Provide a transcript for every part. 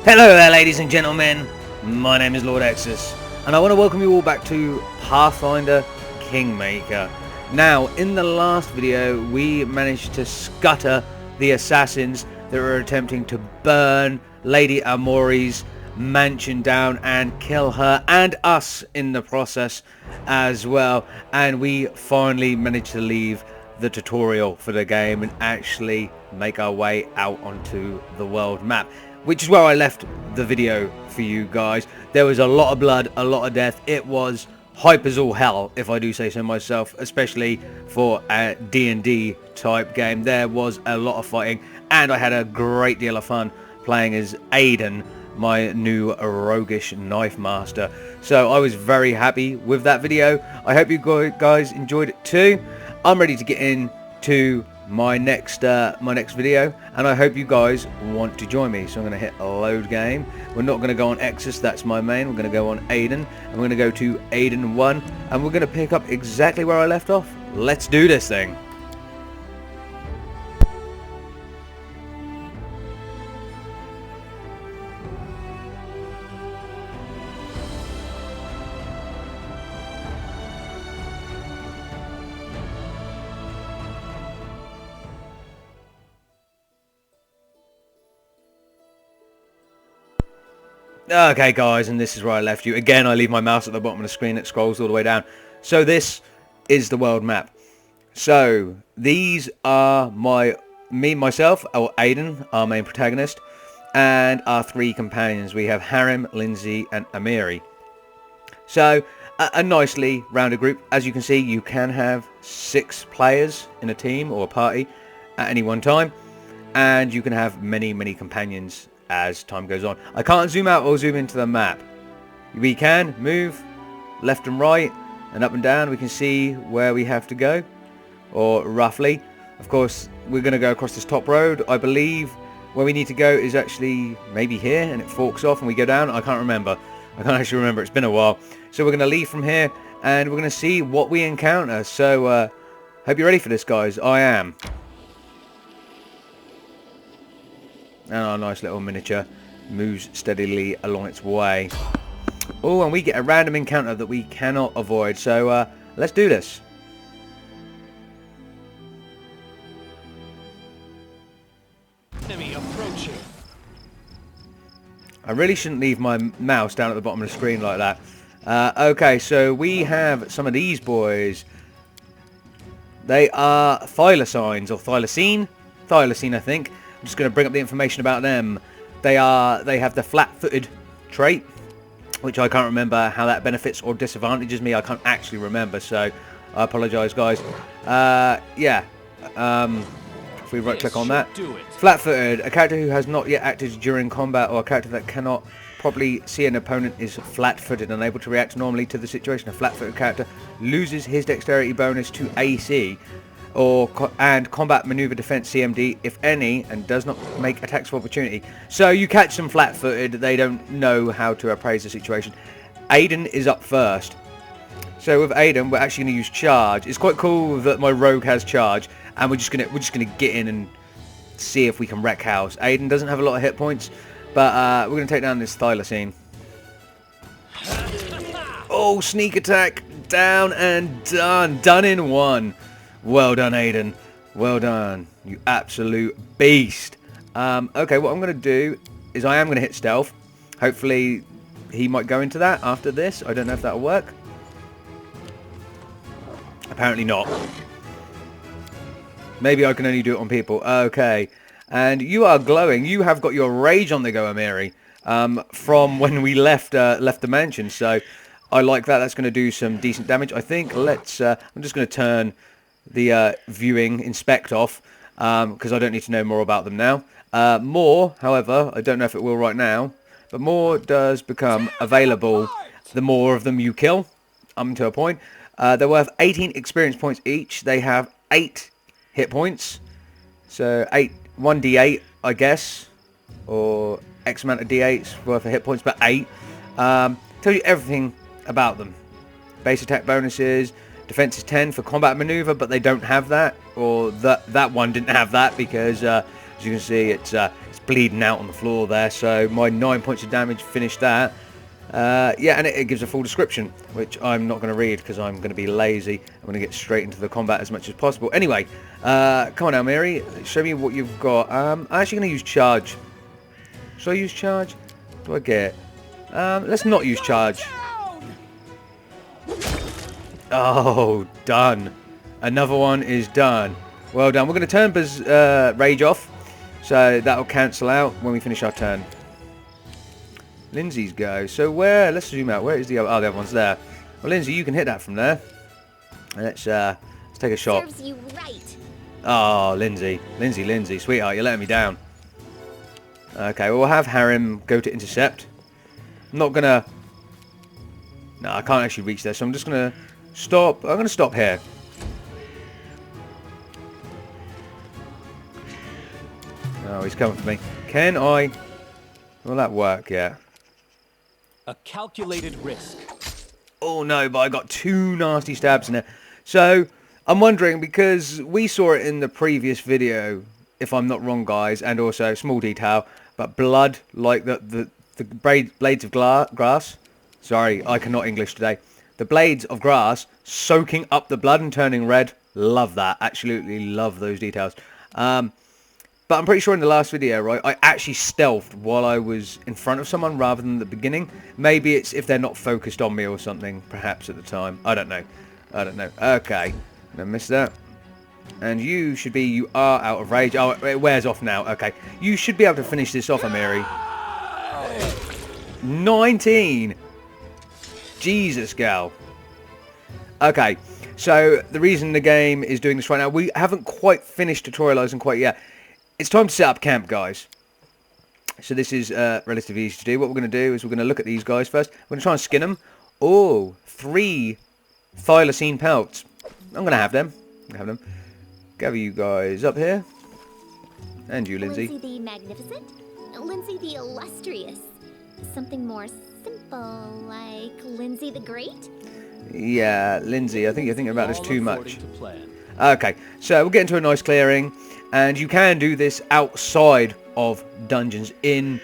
Hello there, ladies and gentlemen. My name is Lord Exsus, and I want to welcome you all back to Pathfinder Kingmaker. Now, in the last video, we managed to scutter the assassins that were attempting to burn Lady Amori's mansion down and kill her and us in the process as well. And we finally managed to leave the tutorial for the game and actually make our way out onto the world map, which is where I left the video for you guys. There was a lot of blood, a lot of death. It was hype as all hell, if I do say so myself, especially for a D&D type game. There was a lot of fighting, and I had a great deal of fun playing as Aiden, my new roguish knife master. So I was very happy with that video. I hope you guys enjoyed it too. I'm ready to get into my next video, and I hope you guys want to join me. So I'm going to hit load game. We're not going to go on Exsus, that's my main. We're going to go on Aiden, and we're going to go to Aiden 1, and we're going to pick up exactly where I left off. Let's do this thing. Okay guys, and this is where I left you. Again, I leave my mouse at the bottom of the screen. It scrolls all the way down. So this is the world map. So these are myself, or Aiden, our main protagonist, and our three companions. We have Harim, Lindsay, and Amiri. So a nicely rounded group. As you can see, you can have 6 players in a team or a party at any one time, and you can have many companions as time goes on. I can't zoom out or zoom into the map. We can move left and right and up and down. We can see where we have to go, or roughly. Of course, we're going to go across this top road. I believe where we need to go is actually maybe here, and it forks off and we go down. I can't remember. I can't actually remember. It's been a while. So we're going to leave from here, and we're going to see what we encounter. So hope you're ready for this, guys. I am. And our nice little miniature moves steadily along its way. Oh, and we get a random encounter that we cannot avoid. So let's do this. Enemy approaching. I really shouldn't leave my mouse down at the bottom of the screen like that. Okay, so we have some of these boys. They are thylacines, or thylacine. Thylacine, I think. I'm just going to bring up the information about them. They have the flat-footed trait, which I can't remember how that benefits or disadvantages me. I can't actually remember, so I apologise, guys. Yeah. If we right-click on that. Flat-footed, a character who has not yet acted during combat, or a character that cannot properly see an opponent is flat-footed and able to react normally to the situation. A flat-footed character loses his dexterity bonus to AC and combat maneuver defense CMD if any, and does not make attacks of opportunity. So you catch them flat-footed, they don't know how to appraise the situation. Aiden is up first. So with Aiden, we're actually going to use charge. It's quite cool that my rogue has charge, and we're just gonna get in and see if we can wreck house. Aiden doesn't have a lot of hit points, but we're going to take down this thylacine. Oh, sneak attack, down and done. Done in one. Well done, Aiden. Well done. You absolute beast. Okay, what I'm going to do is I am going to hit stealth. Hopefully he might go into that after this. I don't know if that'll work. Apparently not. Maybe I can only do it on people. Okay. And you are glowing. You have got your rage on the go, Amiri, from when we left the mansion. So I like that. That's going to do some decent damage, I think. Let's. I'm just going to turn the viewing inspect off because I don't need to know more about them now. More, however, I don't know if it will right now, but more does become available the more of them you kill, to a point. They're worth 18 experience points each. They have 8 hit points, so 1d8, I guess, or X amount of d8s worth of hit points, but 8. Tells you everything about them. Base attack bonuses. Defense is 10 for combat maneuver, but they don't have that, or that one didn't have that because, as you can see, it's bleeding out on the floor there. So my 9 points of damage finished that. Yeah, and it gives a full description, which I'm not going to read because I'm going to be lazy. I'm going to get straight into the combat as much as possible. Anyway, come on now, Mary. Show me what you've got. I'm actually going to use charge. Should I use charge? What do I get? Let's not use charge. Oh, done. Another one is done. Well done. We're going to turn Rage off, so that'll cancel out when we finish our turn. Lindsay's go. So where? Let's zoom out. Where is the other? Oh, the other one's there. Well, Lindsay, you can hit that from there. Let's take a shot. Serves you right. Oh, Lindsay, sweetheart, you're letting me down. Okay, well, we'll have Harrim go to intercept. I'm not gonna. No, I can't actually reach there, so I'm just gonna stop. I'm gonna stop here. Oh, he's coming for me. Can I? Will that work? Yeah. A calculated risk. Oh no, but I got 2 nasty stabs in there. So, I'm wondering, because we saw it in the previous video, if I'm not wrong, guys, and also, small detail, but blood, like the blades of grass. Sorry, I cannot English today. The blades of grass soaking up the blood and turning red. Love that. Absolutely love those details. But I'm pretty sure in the last video, right, I actually stealthed while I was in front of someone rather than the beginning. Maybe it's if they're not focused on me or something, perhaps at the time. I don't know. Okay. I missed that. And you should be, you are out of rage. Oh, it wears off now. Okay. You should be able to finish this off, Amiri. 19. Jesus, gal. Okay. So, the reason the game is doing this right now, we haven't quite finished tutorializing quite yet. It's time to set up camp, guys. So this is relatively easy to do. What we're going to do is we're going to look at these guys first. We're going to try and skin them. Oh, 3 thylacine pelts. I'm going to have them. Gather you guys up here. And you, Lindsay. Lindsay the Magnificent? Lindsay the Illustrious? Something more simple, like Lindsay the Great? Yeah, Lindsay, I think you're thinking about this too much. Okay, so we'll get into a nice clearing. And you can do this outside of dungeons in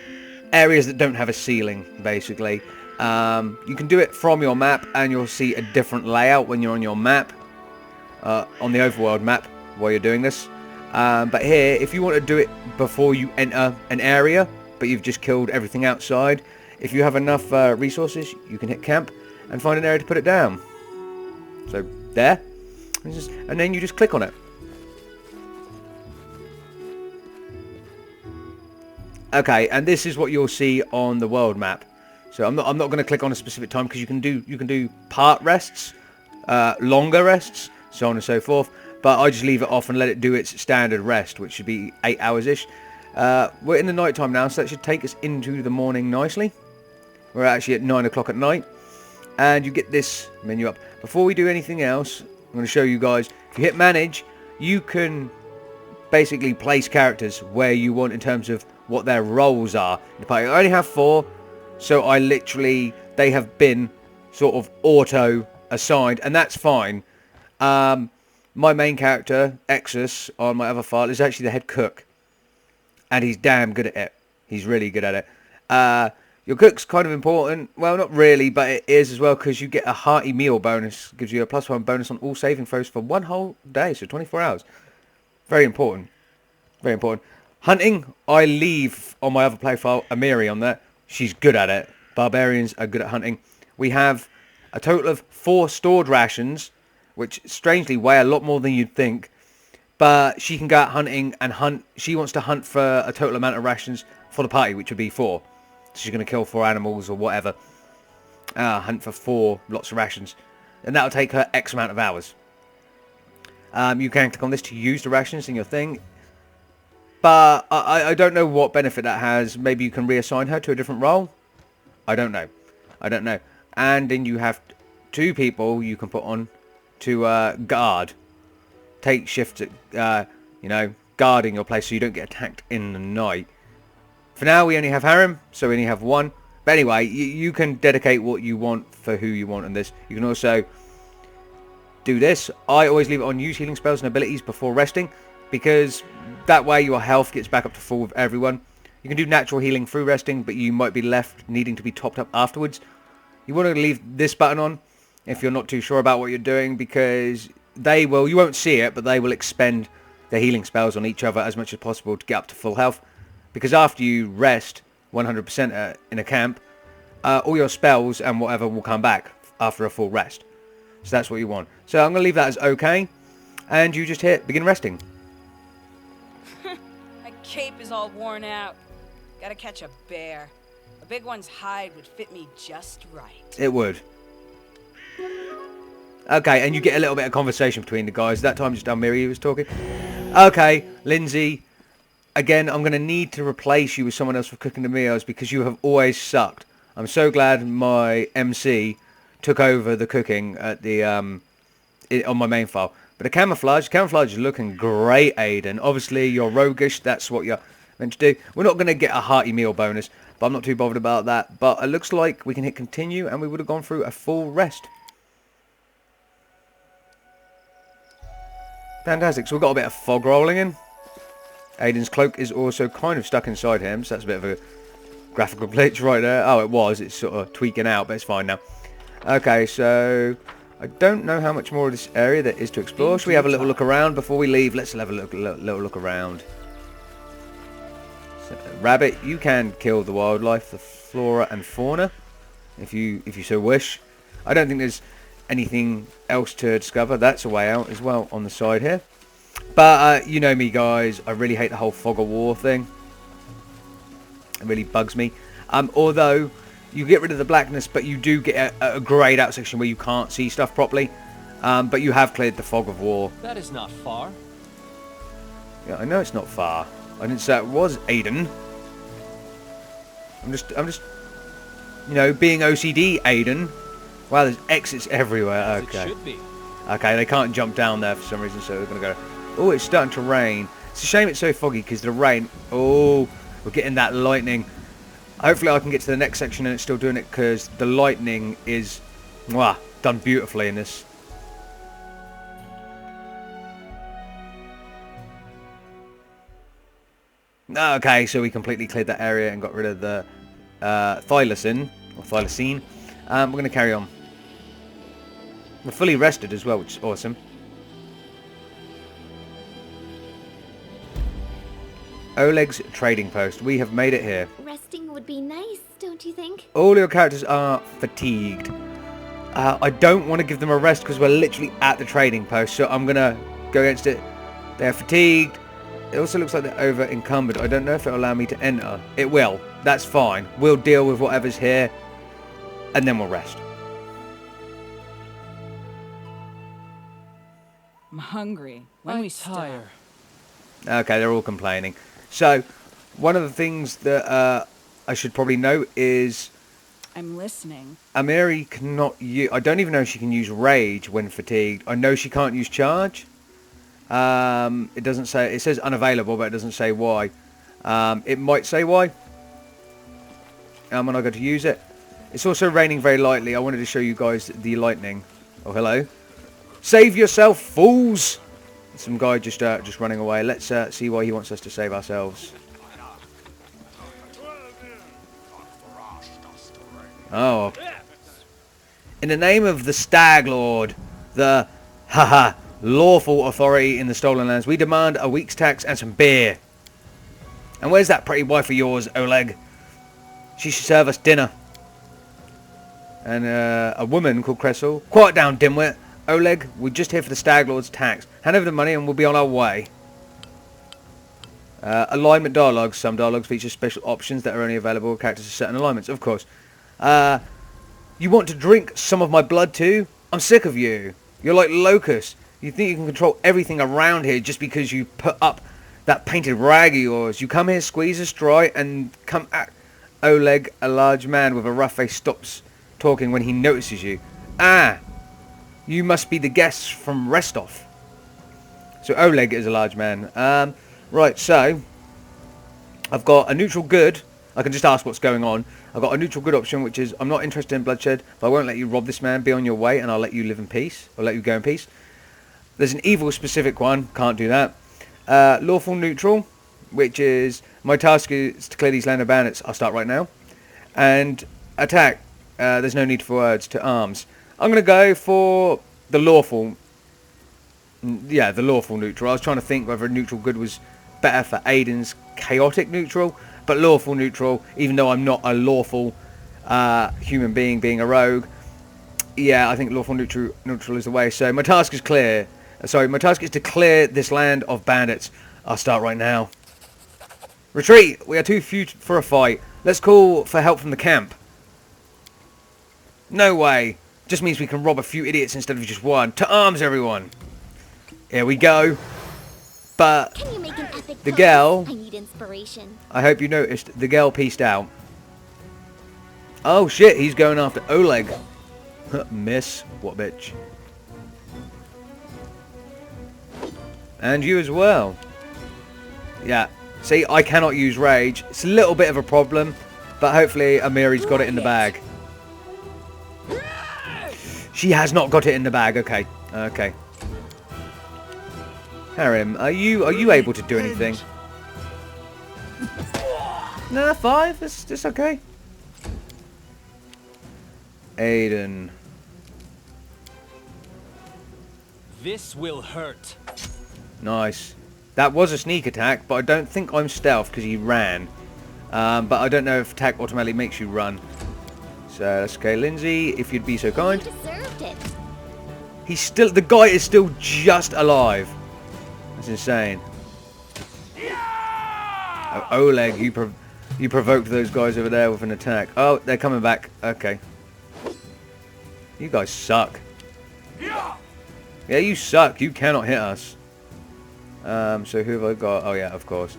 areas that don't have a ceiling, basically. You can do it from your map, and you'll see a different layout when you're on your map, on the overworld map, while you're doing this. But here, if you want to do it before you enter an area, but you've just killed everything outside, if you have enough resources, you can hit camp and find an area to put it down. So, there. And then you just click on it. Okay, and this is what you'll see on the world map. So I'm not going to click on a specific time because you can do part rests, longer rests, so on and so forth. But I just leave it off and let it do its standard rest, which should be 8 hours ish. We're in the night time now, so that should take us into the morning nicely. We're actually at 9 o'clock at night, and you get this menu up. Before we do anything else, I'm going to show you guys. If you hit manage, you can basically place characters where you want in terms of what their roles are. I only have 4, so they have been sort of auto assigned, and that's fine. My main character, Exsus, on my other file, is actually the head cook, and he's damn good at it. He's really good at it. Your cook's kind of important. Well, not really, but it is as well, because you get a hearty meal bonus. Gives you a +1 bonus on all saving throws for 1 whole day, so 24 hours. Very important. Very important. Hunting, I leave on my other play file Amiri on there. She's good at it. Barbarians are good at hunting. We have a total of 4 stored rations, which strangely weigh a lot more than you'd think. But she can go out hunting and hunt. She wants to hunt for a total amount of rations for the party, which would be 4. So she's going to kill 4 animals or whatever. Hunt for 4 lots of rations. And that'll take her X amount of hours. You can click on this to use the rations in your thing. But I don't know what benefit that has. Maybe you can reassign her to a different role. I don't know. And then you have 2 people you can put on to guard. Take shift at, guarding your place so you don't get attacked in the night. For now, we only have Harrim, so we only have 1. But anyway, you can dedicate what you want for who you want on this. You can also do this. I always leave it on use healing spells and abilities before resting, because that way your health gets back up to full with everyone. You can do natural healing through resting, but you might be left needing to be topped up afterwards. You want to leave this button on if you're not too sure about what you're doing, because they will, you won't see it, but they will expend their healing spells on each other as much as possible to get up to full health. Because after you rest 100% in a camp, all your spells and whatever will come back after a full rest. So that's what you want. So I'm going to leave that as okay. And you just hit begin resting. My cape is all worn out. Gotta catch a bear. A big one's hide would fit me just right. It would. Okay, and you get a little bit of conversation between the guys. That time just Almiri was talking. Okay, Lindsay. Again, I'm going to need to replace you with someone else for cooking the meals because you have always sucked. I'm so glad my MC took over the cooking at the on my main file. But the camouflage is looking great, Aiden. Obviously, you're roguish. That's what you're meant to do. We're not going to get a hearty meal bonus, but I'm not too bothered about that. But it looks like we can hit continue, and we would have gone through a full rest. Fantastic. So we've got a bit of fog rolling in. Aiden's cloak is also kind of stuck inside him, so that's a bit of a graphical glitch right there. Oh, it was. It's sort of tweaking out, but it's fine now. Okay, so I don't know how much more of this area there is to explore. Should we have a little look around before we leave? Let's have a little look around. So, Rabbit, you can kill the wildlife, the flora and fauna, if you so wish. I don't think there's anything else to discover. That's a way out as well on the side here. But you know me, guys. I really hate the whole fog of war thing. It really bugs me. Although you get rid of the blackness, but you do get a greyed out section where you can't see stuff properly. But you have cleared the fog of war. That is not far. Yeah, I know it's not far. I didn't say it was, Aiden. I'm just, you know, being OCD, Aiden. Wow, there's exits everywhere. Okay. It should be. Okay, they can't jump down there for some reason, so they're gonna go. Oh, it's starting to rain. It's a shame it's so foggy because the rain. Oh, we're getting that lightning. Hopefully, I can get to the next section and it's still doing it because the lightning is, mwah, done beautifully in this. Okay, so we completely cleared that area and got rid of the thylacine. We're going to carry on. We're fully rested as well, which is awesome. Oleg's trading post. We have made it here. Resting would be nice, don't you think? All your characters are fatigued. I don't want to give them a rest because we're literally at the trading post, so I'm going to go against it. They're fatigued. It also looks like they're over encumbered. I don't know if it'll allow me to enter. It will. That's fine. We'll deal with whatever's here and then we'll rest. I'm hungry. When we stop. Okay, they're all complaining. So, one of the things that I should probably note is I'm listening. Amiri cannot use... I don't even know if she can use rage when fatigued. I know she can't use charge. It doesn't say... It says unavailable, but it doesn't say why. It might say why. When I go to use it. It's also raining very lightly. I wanted to show you guys the lightning. Oh, hello. Save yourself, fools! Some guy just running away. Let's see why he wants us to save ourselves. Oh. In the name of the Stag Lord, the lawful authority in the Stolen Lands, we demand a week's tax and some beer. And where's that pretty wife of yours, Oleg? She should serve us dinner. And a woman called Cressel. Quiet down, dimwit. Oleg, we're just here for the Stag Lord's tax. Hand over the money and we'll be on our way. Alignment dialogues. Some dialogues feature special options that are only available to characters with certain alignments, of course. You want to drink some of my blood too? I'm sick of you. You're like locusts. You think you can control everything around here just because you put up that painted rag of yours. You come here, squeeze us dry, and come at Oleg, a large man with a rough face, stops talking when he notices you. Ah, you must be the guests from Restov. So Oleg is a large man. Right, so I've got a neutral good. I can just ask what's going on. I've got a neutral good option, which is I'm not interested in bloodshed, but I won't let you rob this man. Be on your way, and I'll let you live in peace. I'll let you go in peace. There's an evil specific one. Can't do that. Lawful neutral, which is My task is to clear these land of bandits. I'll start right now. And attack. There's no need for words. To arms. I'm going to go for the lawful. Yeah, the lawful neutral. I was trying to think whether neutral good was better for Aiden's chaotic neutral. But lawful neutral, even though I'm not a lawful human being a rogue. Yeah, I think lawful neutral is the way. So my task is clear. Sorry, my task is to clear this land of bandits. I'll start right now. Retreat! We are too few for a fight. Let's call for help from the camp. No way. Just means we can rob a few idiots instead of just one. To arms, everyone! Here we go. But Can you make an epic the pose? girl... I need inspiration. I hope you noticed, the girl pieced out. Oh shit, he's going after Oleg. Miss. What bitch. And you as well. Yeah. See, I cannot use rage. It's a little bit of a problem, but hopefully Amiri's got it in the bag. She has not got it in the bag. Okay. Okay. Harim, are you able to do anything? Nah, 5. It's okay. Aiden. This will hurt. Nice. That was a sneak attack, but I don't think I'm stealth because he ran. But I don't know if attack automatically makes you run. So that's okay. Lindsay, if you'd be so kind. You deserved it. He's still... The guy is still just alive. That's insane. Oh, Oleg, you provoked those guys over there with an attack. Oh, they're coming back. Okay. You guys suck. Yeah, you suck. You cannot hit us. So who have I got? Oh, yeah, of course.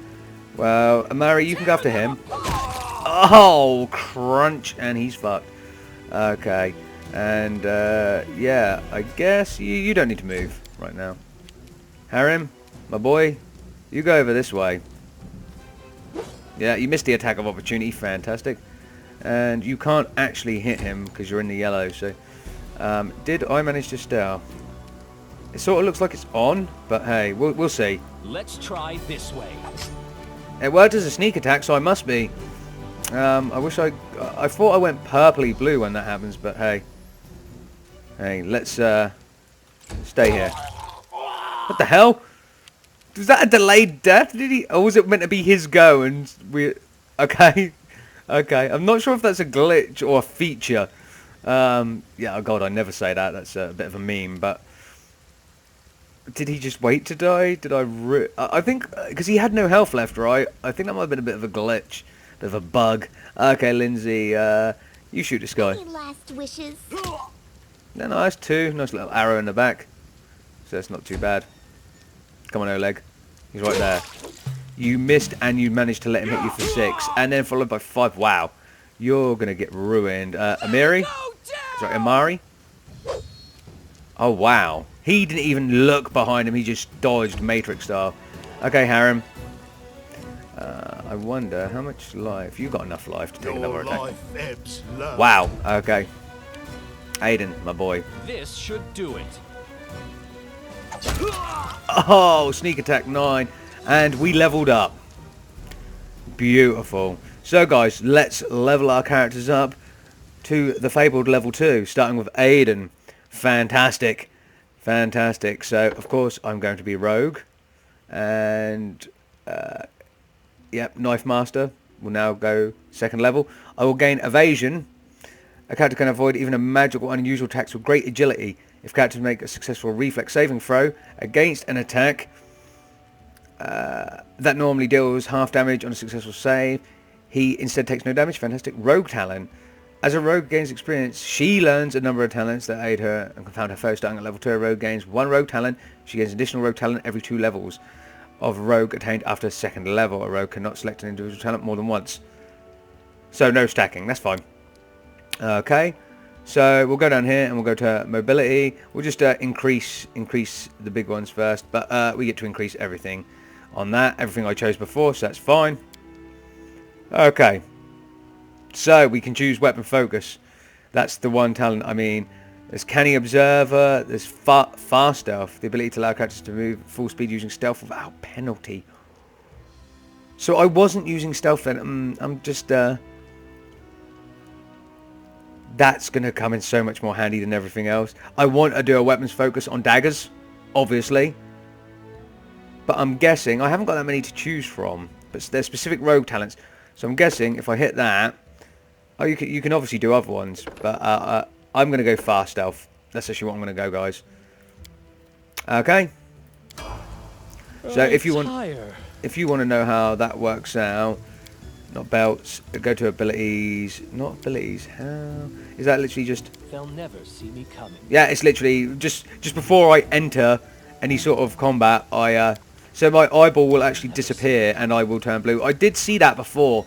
Well, Amari, you can go after him. Oh, crunch. And he's fucked. Okay. And, yeah, I guess you don't need to move right now. Harim, my boy, you go over this way. Yeah, you missed the attack of opportunity. Fantastic. And you can't actually hit him because you're in the yellow. So, did I manage to steal? It sort of looks like it's on, but hey, we'll see. Let's try this way. It worked as a sneak attack, so I must be. I wish I thought I went purpley blue when that happens, but hey. Hey, let's stay here. What the hell? Was that a delayed death? Did he? Or was it meant to be his go? And we? Okay, okay. I'm not sure if that's a glitch or a feature. Yeah. Oh God, I never say that. That's a bit of a meme, but. Did he just wait to die? Did I think, because he had no health left, right? I think that might have been a bit of a glitch. Bit of a bug. Okay, Lindsay, you shoot this guy. Any last wishes? No, that's 2. Nice little arrow in the back. So that's not too bad. Come on, Oleg. He's right there. You missed and you managed to let him hit you for 6. And then followed by 5. Wow. You're going to get ruined. Amiri? Sorry, Amari? Oh, wow. He didn't even look behind him. He just dodged Matrix style. Okay, Harim. I wonder how much life... You got enough life to take another attack. Wow. Okay. Aiden, my boy. This should do it. Oh, sneak attack 9. And we leveled up. Beautiful. So, guys, let's level our characters up to the fabled level 2. Starting with Aiden. Fantastic. Fantastic. So, of course, I'm going to be Rogue. And, yep, Knife Master will now go 2nd level. I will gain Evasion. A character can avoid even a magical unusual attacks with great agility. If characters make a successful reflex saving throw against an attack that normally deals half damage on a successful save, he instead takes no damage. Fantastic. Rogue Talent. As a rogue gains experience, she learns a number of talents that aid her and confound her foe. Starting at level 2, a rogue gains 1 rogue talent. She gains additional rogue talent every 2 levels of rogue attained after 2nd level. A rogue cannot select an individual talent more than once. So no stacking, that's fine. Okay, so we'll go down here and we'll go to mobility. We'll just increase the big ones first, but we get to increase everything on that. Everything I chose before, so that's fine. Okay. So, we can choose Weapon Focus. That's the one talent. I mean, there's Canny Observer, there's Fast Stealth, the ability to allow characters to move full speed using stealth without penalty. So I wasn't using stealth then. I'm just... that's going to come in so much more handy than everything else. I want to do a weapons focus on daggers, obviously. But I'm guessing... I haven't got that many to choose from. But there's specific rogue talents. So I'm guessing if I hit that... Oh, you can obviously do other ones. But I'm going to go fast stealth. That's actually what I'm going to go, guys. Okay. So if you want to know how that works out... Not belts. Go to abilities. Not abilities. How... Is that literally just... They'll never see me coming. Yeah, it's literally just before I enter any sort of combat, so my eyeball will actually disappear and I will turn blue. I did see that before,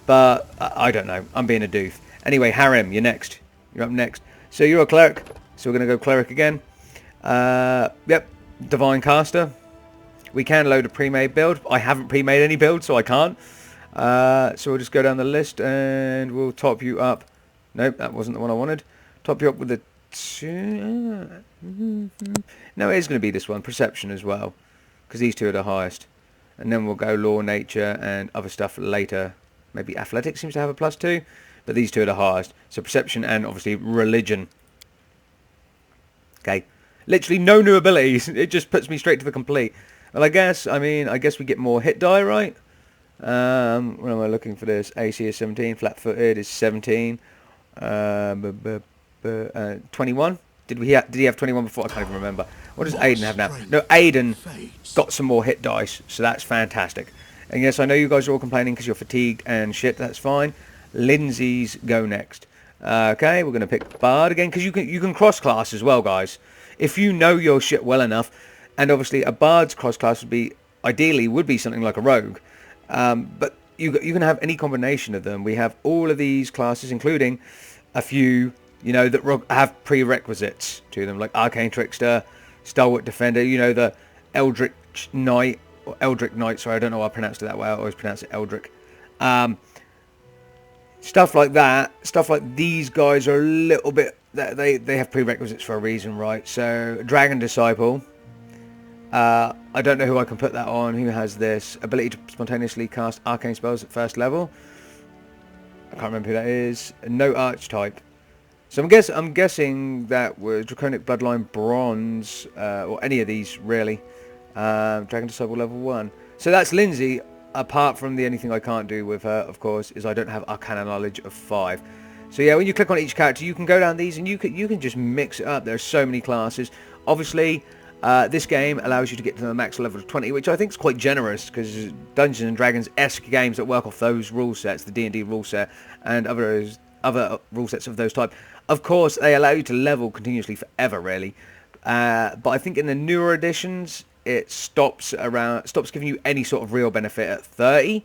but I don't know. I'm being a doof. Anyway, Harem, you're next. You're up next. So you're a cleric. So we're going to go cleric again. Yep, divine caster. We can load a pre-made build. I haven't pre-made any build, so I can't. So we'll just go down the list and we'll top you up. Nope, that wasn't the one I wanted. Top you up with the... No, it is going to be this one. Perception as well. Because these two are the highest. And then we'll go law, nature, and other stuff later. Maybe athletics seems to have a +2. But these two are the highest. So perception and obviously religion. Okay. Literally no new abilities. It just puts me straight to the complete. Well, I guess we get more hit die, right? Where am I looking for this? AC is 17. Flat-footed is 17. 21. Did he have 21 before? I can't even remember. What does Aiden have now? No, Aiden got some more hit dice, so that's fantastic. And yes, I know you guys are all complaining because you're fatigued and shit. That's fine. Lindsay's go next. Okay, we're gonna pick Bard again because you can cross class as well, guys. If you know your shit well enough, and obviously a Bard's cross class would be something like a Rogue, but you can have any combination of them. We have all of these classes, including a few, that have prerequisites to them, like Arcane Trickster, Stalwart Defender, the Eldritch Knight, or Eldritch Knight, sorry, I don't know why I pronounced it that way, I always pronounce it Eldritch. Stuff like that, stuff like these guys are a little bit, they have prerequisites for a reason, right? So, Dragon Disciple, I don't know who I can put that on. Who has this? Ability to spontaneously cast arcane spells at first level. I can't remember who that is. No archetype. So I'm guessing that was Draconic Bloodline Bronze, or any of these really. Dragon Disciple level 1. So that's Lindsay. Apart from the only thing I can't do with her, of course, is I don't have Arcana knowledge of 5. So yeah, when you click on each character, you can go down these and you can just mix it up. There are so many classes. Obviously, this game allows you to get to the max level of 20, which I think is quite generous because Dungeons and Dragons-esque games that work off those rule sets, the D&D rule set, and other rule sets of those type, of course, they allow you to level continuously forever, really. But I think in the newer editions, it stops giving you any sort of real benefit at 30.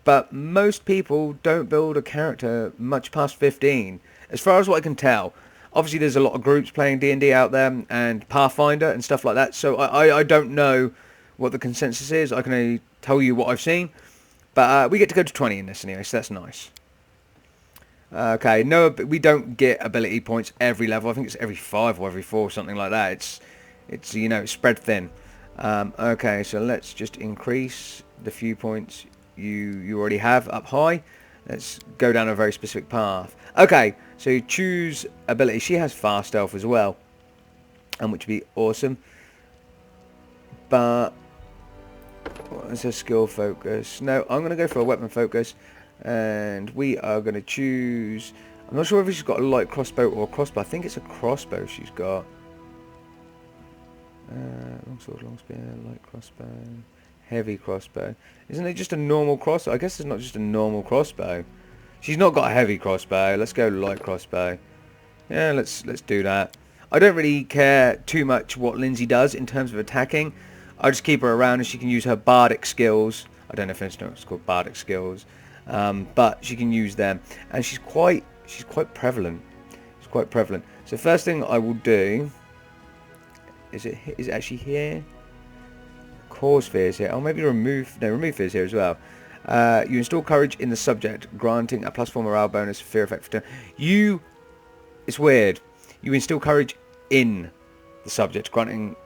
But most people don't build a character much past 15, as far as what I can tell. Obviously, there's a lot of groups playing D&D out there, and Pathfinder and stuff like that. So I don't know what the consensus is. I can only tell you what I've seen. But we get to go to 20 in this anyway, so that's nice. Okay, no, we don't get ability points every level. I think it's every 5 or every 4, something like that. It's it's spread thin. Okay, so let's just increase the few points you already have up high. Let's go down a very specific path. Okay, so you choose ability. She has fast stealth as well, and which would be awesome. But what is her skill focus? No, I'm going to go for a weapon focus, and we are going to choose... I'm not sure if she's got a light crossbow or a crossbow. I think it's a crossbow she's got. Long sword, long spear, light crossbow, heavy crossbow. Isn't it just a normal crossbow? I guess it's not just a normal crossbow. She's not got a heavy crossbow. Let's go light crossbow. Yeah, let's do that. I don't really care too much what Lindsay does in terms of attacking. I just keep her around and she can use her bardic skills. I don't know if it's called bardic skills, but she can use them, and she's quite prevalent. She's quite prevalent. So first thing I will do. Is it actually here? Cause fears here. Oh, maybe remove fears here as well. You install courage in the subject, granting a +4 morale bonus, fear effect for turn. It's weird. You install courage in the subject, granting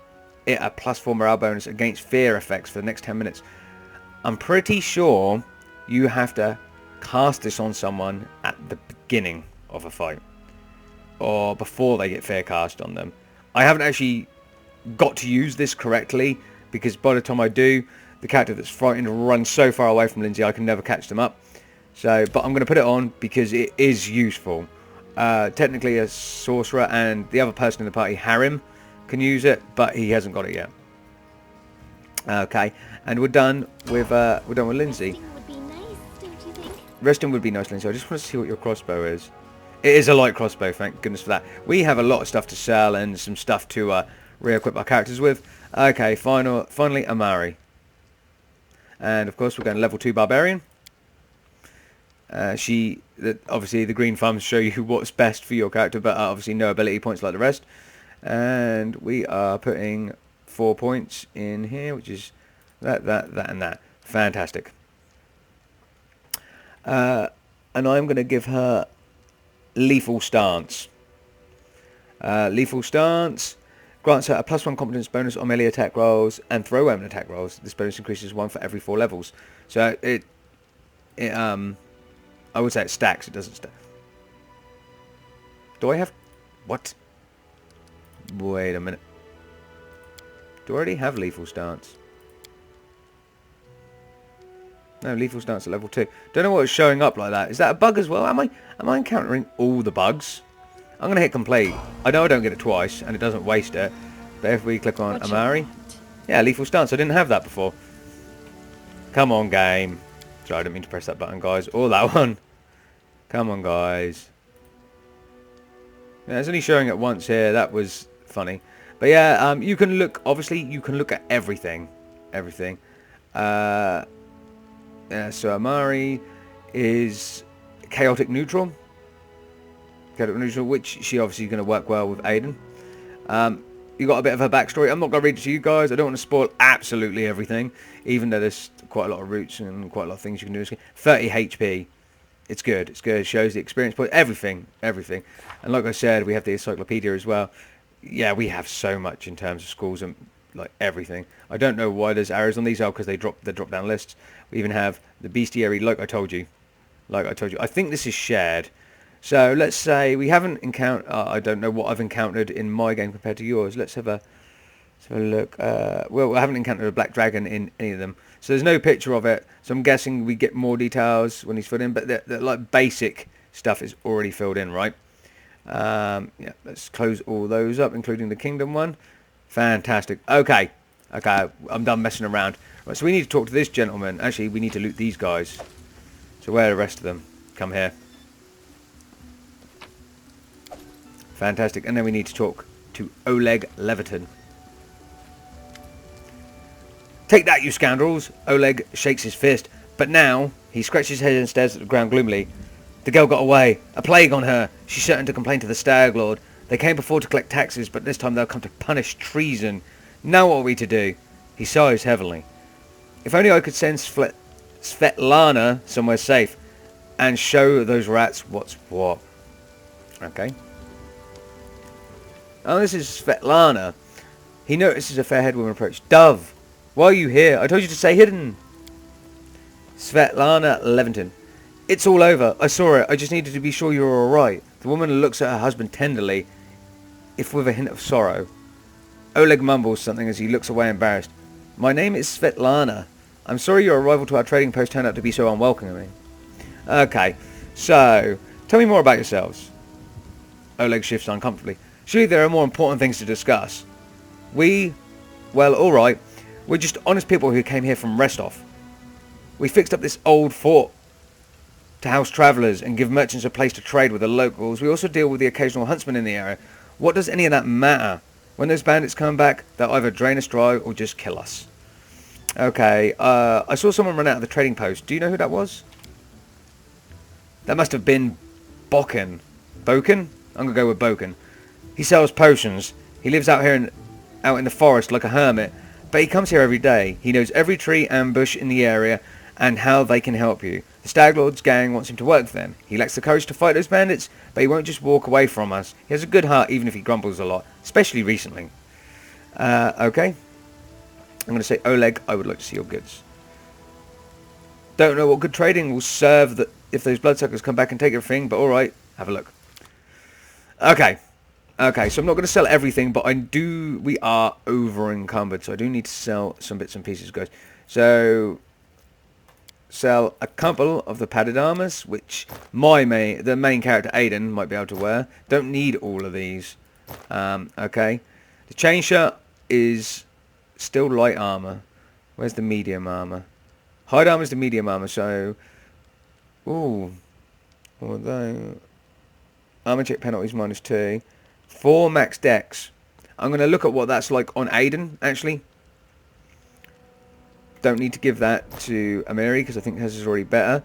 it a +4 morale bonus against fear effects for the next 10 minutes. I'm pretty sure you have to cast this on someone at the beginning of a fight, or before they get fair cast on them. I haven't actually got to use this correctly, because by the time I do, the character that's frightened runs so far away from Lindsay I can never catch them up. So, but I'm going to put it on because it is useful. Technically a sorcerer and the other person in the party, Harim, can use it, but he hasn't got it yet. Okay, and we're done with Lindsay. Resting would be nice, don't you think? Resting would be nice, Lindsay. I just want to see what your crossbow is. It is a light crossbow, thank goodness for that. We have a lot of stuff to sell and some stuff to re-equip our characters with. Okay, finally Amari. And of course we're going level 2 barbarian. Obviously the green thumbs show you what's best for your character, but obviously no ability points like the rest. And we are putting 4 points in here, which is that, and that. Fantastic. And I'm going to give her Lethal Stance. Lethal Stance grants her a +1 competence bonus on melee attack rolls and throw weapon attack rolls. This bonus increases 1 for every 4 levels. So I would say it stacks. It doesn't stack. Do I have... What? Wait a minute. Do I already have Lethal Stance? No, Lethal Stance at level 2. Don't know what is showing up like that. Is that a bug as well? Am I encountering all the bugs? I'm going to hit complete. I know I don't get it twice, and it doesn't waste it. But if we click on What you Amari... want? Yeah, Lethal Stance. I didn't have that before. Come on, game. Sorry, I didn't mean to press that button, guys. Or that one. Come on, guys. Yeah, it's only showing it once here. That was funny. But yeah, you can look... Obviously, you can look at everything. Everything. Yeah, so Amari is chaotic neutral. Chaotic neutral, which she obviously is going to work well with Aiden. You got a bit of her backstory. I'm not going to read it to you guys. I don't want to spoil absolutely everything, even though there's quite a lot of routes and quite a lot of things you can do. 30 HP. It's good. It's good. It shows the experience point. Everything. Everything. And like I said, we have the encyclopedia as well. Yeah, we have so much in terms of schools and like everything. I don't know why there's arrows on these. Oh, because they drop down lists. We even have the bestiary, like I told you. Like I told you. I think this is shared. So let's say we haven't encountered... I don't know what I've encountered in my game compared to yours. Let's have a look. Well, I haven't encountered a black dragon in any of them. So there's no picture of it. So I'm guessing we get more details when he's filled in. But the like basic stuff is already filled in, right? Yeah, let's close all those up, including the kingdom one. Fantastic. Okay. Okay, I'm done messing around. Right, so we need to talk to this gentleman. Actually, we need to loot these guys. So where are the rest of them? Come here. Fantastic. And then we need to talk to Oleg Leviton. Take that, you scoundrels! Oleg shakes his fist. But now, he scratches his head and stares at the ground gloomily. The girl got away. A plague on her. She's certain to complain to the Stag Lord. They came before to collect taxes, but this time they'll come to punish treason. Now what are we to do? He sighs heavily. If only I could send Svetlana somewhere safe and show those rats what's what. Okay. Oh, this is Svetlana. He notices a fair-haired woman approach. Dove, why are you here? I told you to stay hidden. Svetlana Leviton. It's all over. I saw it. I just needed to be sure you were alright. The woman looks at her husband tenderly, if with a hint of sorrow. Oleg mumbles something as he looks away embarrassed. My name is Svetlana. I'm sorry your arrival to our trading post turned out to be so unwelcoming. Okay, so, tell me more about yourselves. Oleg shifts uncomfortably. Surely there are more important things to discuss. Well, alright. We're just honest people who came here from Restov. We fixed up this old fort to house travellers and give merchants a place to trade with the locals. We also deal with the occasional huntsman in the area. What does any of that matter? When those bandits come back, they'll either drain us dry or just kill us. Okay, I saw someone run out of the trading post. Do you know who that was? That must have been Boken. Boken? I'm going to go with Boken. He sells potions. He lives out here out in the forest like a hermit. But he comes here every day. He knows every tree and bush in the area and how they can help you. The Stag Lord's gang wants him to work for them. He lacks the courage to fight those bandits, but he won't just walk away from us. He has a good heart even if he grumbles a lot, especially recently. Okay. I'm going to say, Oleg, I would like to see your goods. Don't know what good trading will serve that if those bloodsuckers come back and take everything, but alright, have a look. Okay. Okay, so I'm not going to sell everything, but we are over encumbered, so I do need to sell some bits and pieces, guys. So, sell a couple of the padded armors, which the main character Aiden might be able to wear. Don't need all of these. Okay. The chain shirt is still light armor. Where's the medium armor? Hide armor is the medium armor, so... Ooh. Although... Armor check penalties -2. 4 max dex. I'm going to look at what that's like on Aiden, actually. Don't need to give that to Amiri, because I think hers is already better.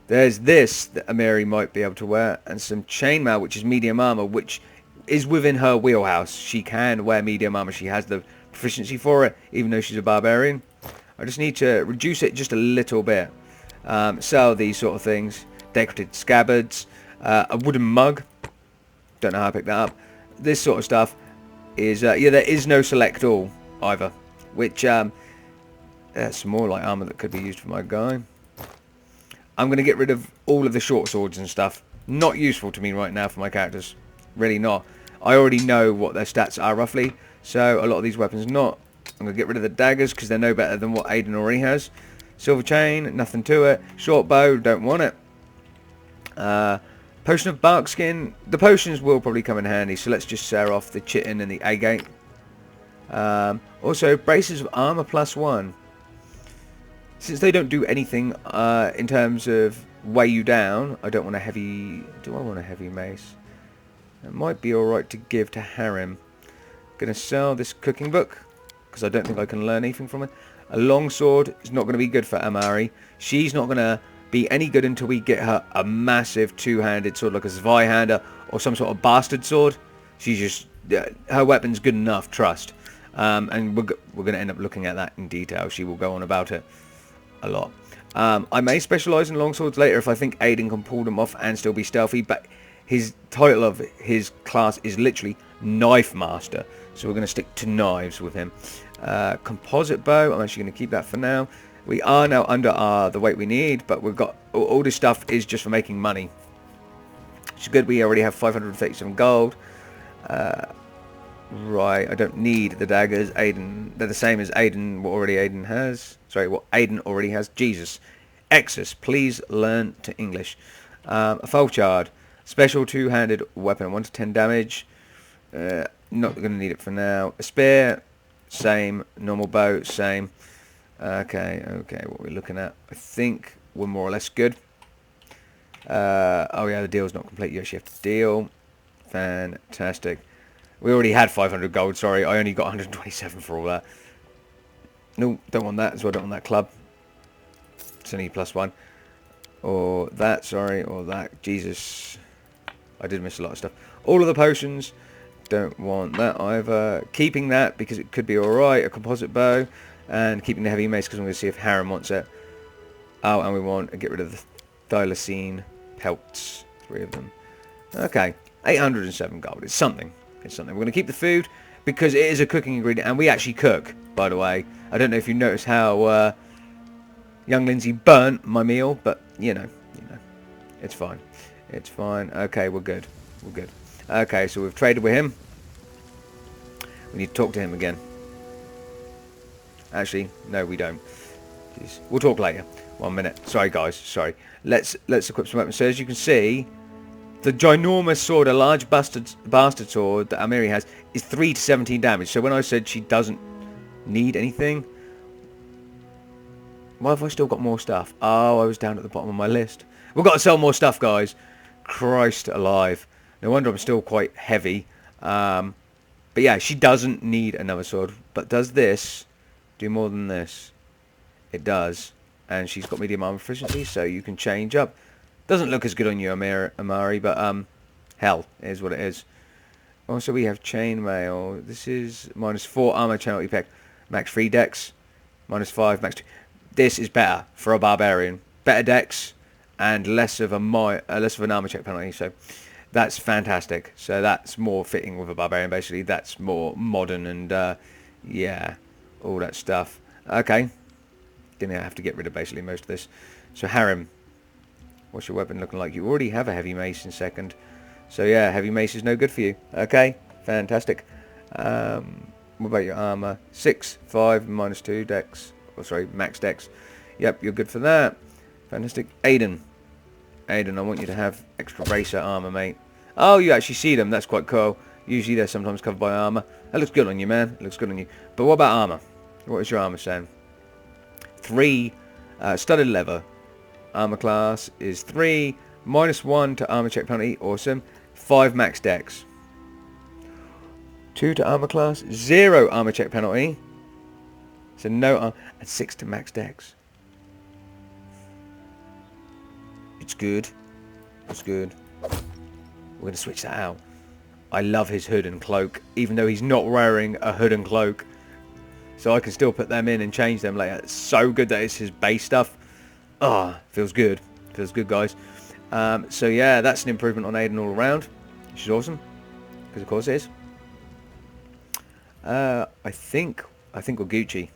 There's this that Amiri might be able to wear, and some chainmail, which is medium armor, which is within her wheelhouse. She can wear medium armor. She has the proficiency for it, even though she's a barbarian. I just need to reduce it just a little bit. Sell these sort of things. Decorated scabbards. A wooden mug. Don't know how I picked that up. This sort of stuff is... yeah, there is no select all either. Which... some more light armor that could be used for my guy. I'm going to get rid of all of the short swords and stuff. Not useful to me right now for my characters. Really not. I already know what their stats are roughly. So a lot of these weapons not. I'm going to get rid of the daggers because they're no better than what Aiden already has. Silver chain, nothing to it. Short bow, don't want it. Potion of bark skin. The potions will probably come in handy. So let's just tear off the chitin and the agate. Also, braces of armor +1. Since they don't do anything in terms of weigh you down, I don't want a heavy... Do I want a heavy mace? It might be alright to give to Harim. Going to sell this cooking book, because I don't think I can learn anything from it. A long sword is not going to be good for Amari. She's not going to be any good until we get her a massive two-handed sword, like a Zweihander, or some sort of bastard sword. She's just... her weapon's good enough, trust. And we're going to end up looking at that in detail. She will go on about it a lot. I may specialise in longswords later if I think Aiden can pull them off and still be stealthy, but his title of his class is literally Knife Master, so we're going to stick to knives with him. Composite bow, I'm actually going to keep that for now. We are now under the weight we need, but we've got all this stuff is just for making money. It's good. We already have 537 gold. Right, I don't need the daggers. Aiden, they're the same as Aiden, what Aiden already has. Jesus. Exus, please learn to English. A foul chard. Special two-handed weapon, 1 to 10 damage. Not going to need it for now. A spear, same. Normal bow, same. Okay, what are we looking at? I think we're more or less good. Oh yeah, the deal's not complete. You actually have to deal. Fantastic. We already had 500 gold, sorry. I only got 127 for all that. No, don't want that, so I don't want that club. It's only +1. Or that, sorry, or that. Jesus. I did miss a lot of stuff. All of the potions. Don't want that either. Keeping that because it could be alright. A composite bow. And keeping the heavy mace because I'm going to see if Harim wants it. Oh, and we want to get rid of the thylacine pelts. 3 of them. Okay. 807 gold. It's something. It's something. We're going to keep the food because it is a cooking ingredient. And we actually cook, by the way. I don't know if you noticed how young Lindsay burnt my meal. But, you know. It's fine. It's fine. Okay, we're good. We're good. Okay, so we've traded with him. We need to talk to him again. Actually, no, we don't. Jeez. We'll talk later. 1 minute. Sorry, guys. Sorry. Let's equip some weapons. So as you can see, the ginormous sword, a large bastard sword that Amiri has, is 3 to 17 damage. So when I said she doesn't need anything, why have I still got more stuff? Oh, I was down at the bottom of my list. We've got to sell more stuff, guys. Christ alive. No wonder I'm still quite heavy. But yeah, she doesn't need another sword. But does this do more than this? It does. And she's got medium armor proficiency, so you can change up. Doesn't look as good on you, Amari, but hell, it is what it is. Also, we have chainmail. This is -4 armor channel effect. Max 3 dex. -5 max 2. This is better for a barbarian. Better dex and less of an armor check penalty. So that's fantastic. So that's more fitting with a barbarian. Basically, that's more modern and yeah, all that stuff. Okay, gonna have to get rid of basically most of this. So Harem, what's your weapon looking like? You already have a heavy mace in second. So yeah, heavy mace is no good for you. Okay, fantastic. What about your armor? 6, 5, -2 dex. Oh, sorry, max dex. Yep, you're good for that. Fantastic. Aiden, I want you to have extra bracer armor, mate. Oh, you actually see them. That's quite cool. Usually they're sometimes covered by armor. That looks good on you, man. It looks good on you. But what about armor? What is your armor saying? 3 studded leather. Armor class is 3. -1 to armor check penalty. Awesome. 5 max dex. 2 to armor class. 0 armor check penalty. So no and 6 to max dex. It's good. It's good. We're going to switch that out. I love his hood and cloak, even though he's not wearing a hood and cloak. So I can still put them in and change them later. It's so good that it's his base stuff. Ah, feels good. Feels good, guys. So yeah, that's an improvement on Aiden all around, which is awesome. Because of course it is. I think we're Gucci.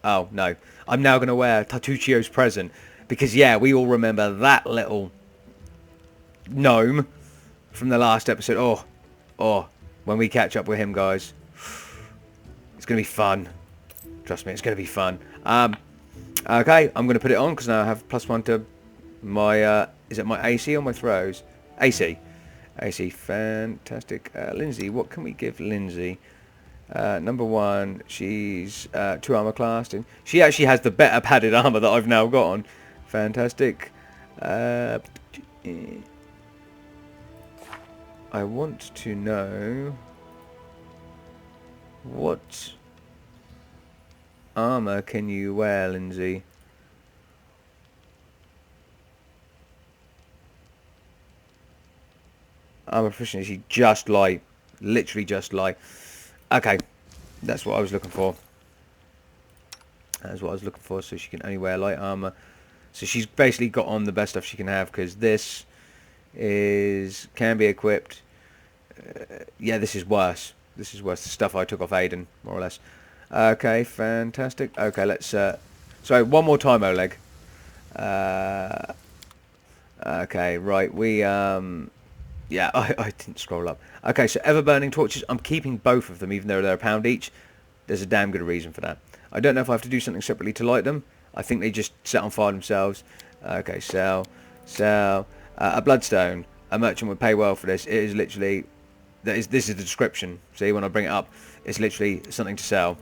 Oh, no. I'm now going to wear Tatuccio's present. Because, yeah, we all remember that little gnome from the last episode. Oh, when we catch up with him, guys. It's going to be fun. Trust me, it's going to be fun. Okay, I'm going to put it on because now I have +1 to my, is it my AC or my throws? AC. AC, fantastic. Lindsay, what can we give Lindsay? Number 1, she's 2 armor class. And she actually has the better padded armor that I've now got on. Fantastic. I want to know what armor can you wear, Lindsay? Armor proficiency, just light. Literally just light. Okay, that's what I was looking for. That's what I was looking for, so she can only wear light armor. So she's basically got on the best stuff she can have, because this can be equipped. Yeah, this is worse. This is worse. The stuff I took off Aiden, more or less. Okay, fantastic. Okay, let's... sorry, one more time, Oleg. Okay, right, we... yeah, I didn't scroll up. Okay, so ever-burning torches. I'm keeping both of them, even though they're £1 each. There's a damn good reason for that. I don't know if I have to do something separately to light them. I think they just set on fire themselves. Okay, sell. A bloodstone. A merchant would pay well for this. It is literally... This is the description. See, when I bring it up, it's literally something to sell.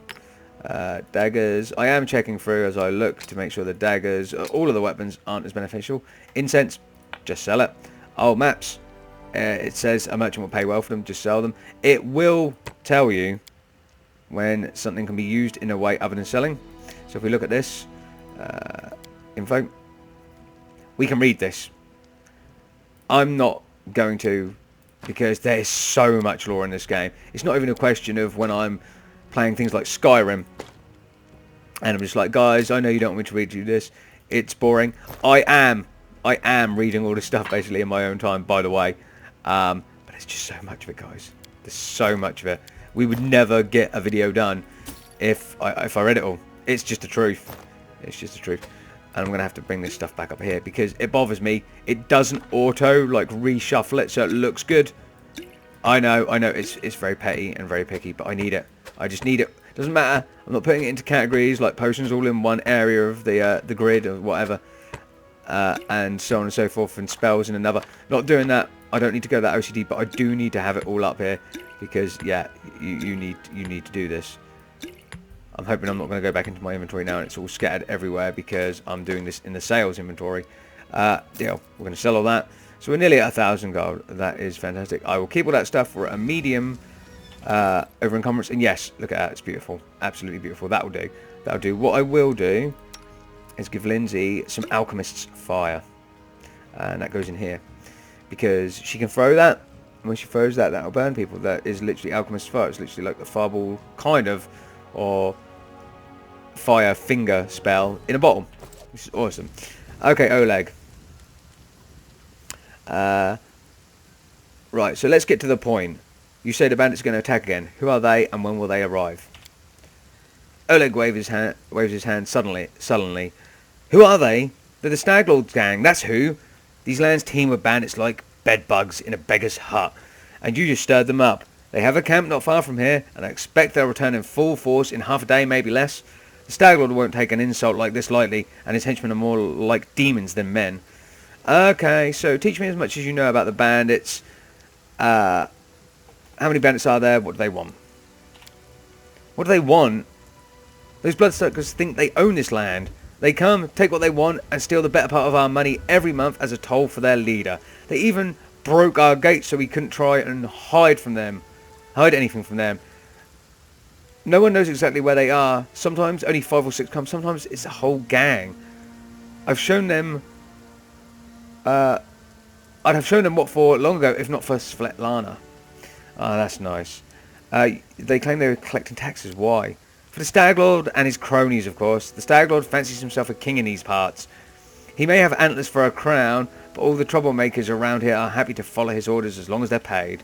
Daggers. I am checking through as I look to make sure the daggers, all of the weapons, aren't as beneficial. Incense, just sell it. Old maps. It says a merchant will pay well for them, just sell them. It will tell you when something can be used in a way other than selling. So if we look at this, info, we can read this. I'm not going to, because there's so much lore in this game. It's not even a question of when I'm playing things like Skyrim and I'm just like, guys, I know you don't want me to read you this. It's boring. I am reading all this stuff basically in my own time, by the way. But there's just so much of it, guys. There's so much of it. We would never get a video done if I read it all. It's just the truth. It's just the truth. And I'm going to have to bring this stuff back up here because it bothers me. It doesn't auto, like, reshuffle it so it looks good. I know, it's very petty and very picky, but I need it. I just need it. Doesn't matter. I'm not putting it into categories like potions all in one area of the grid or whatever. And so on and so forth, and spells in another. Not doing that. I don't need to go that OCD, but I do need to have it all up here because, yeah, you need to do this. I'm hoping I'm not going to go back into my inventory now and it's all scattered everywhere because I'm doing this in the sales inventory. Deal. We're going to sell all that. So we're nearly at 1,000 gold. That is fantastic. I will keep all that stuff for a medium over encumbrance. And yes, look at that. It's beautiful. Absolutely beautiful. That will do. That will do. What I will do is give Lindsay some Alchemist's Fire. And that goes in here. Because she can throw that. And when she throws that, that'll burn people. That is literally Alchemist's Fire. It's literally like the fireball kind of, or fire finger spell in a bottle. Which is awesome. Okay, Oleg. Right, so let's get to the point. You say the bandits are going to attack again. Who are they and when will they arrive? Oleg waves his hand sullenly. Who are they? But the Staglord's gang, that's who. These lands teem with bandits like bedbugs in a beggar's hut. And you just stirred them up. They have a camp not far from here, and I expect they'll return in full force in half a day, maybe less. The Staglord won't take an insult like this lightly, and his henchmen are more like demons than men. Okay, so teach me as much as you know about the bandits. How many bandits are there? What do they want? What do they want? Those bloodsuckers think they own this land. They come, take what they want, and steal the better part of our money every month as a toll for their leader. They even broke our gates so we couldn't try and hide anything from them. No one knows exactly where they are. Sometimes only 5 or 6 come. Sometimes it's a whole gang. I've shown them... I'd have shown them what for long ago, if not for Svetlana. Ah, that's nice. They claim they were collecting taxes. Why? For the Staglord and his cronies, of course. The Staglord fancies himself a king in these parts. He may have antlers for a crown, but all the troublemakers around here are happy to follow his orders as long as they're paid.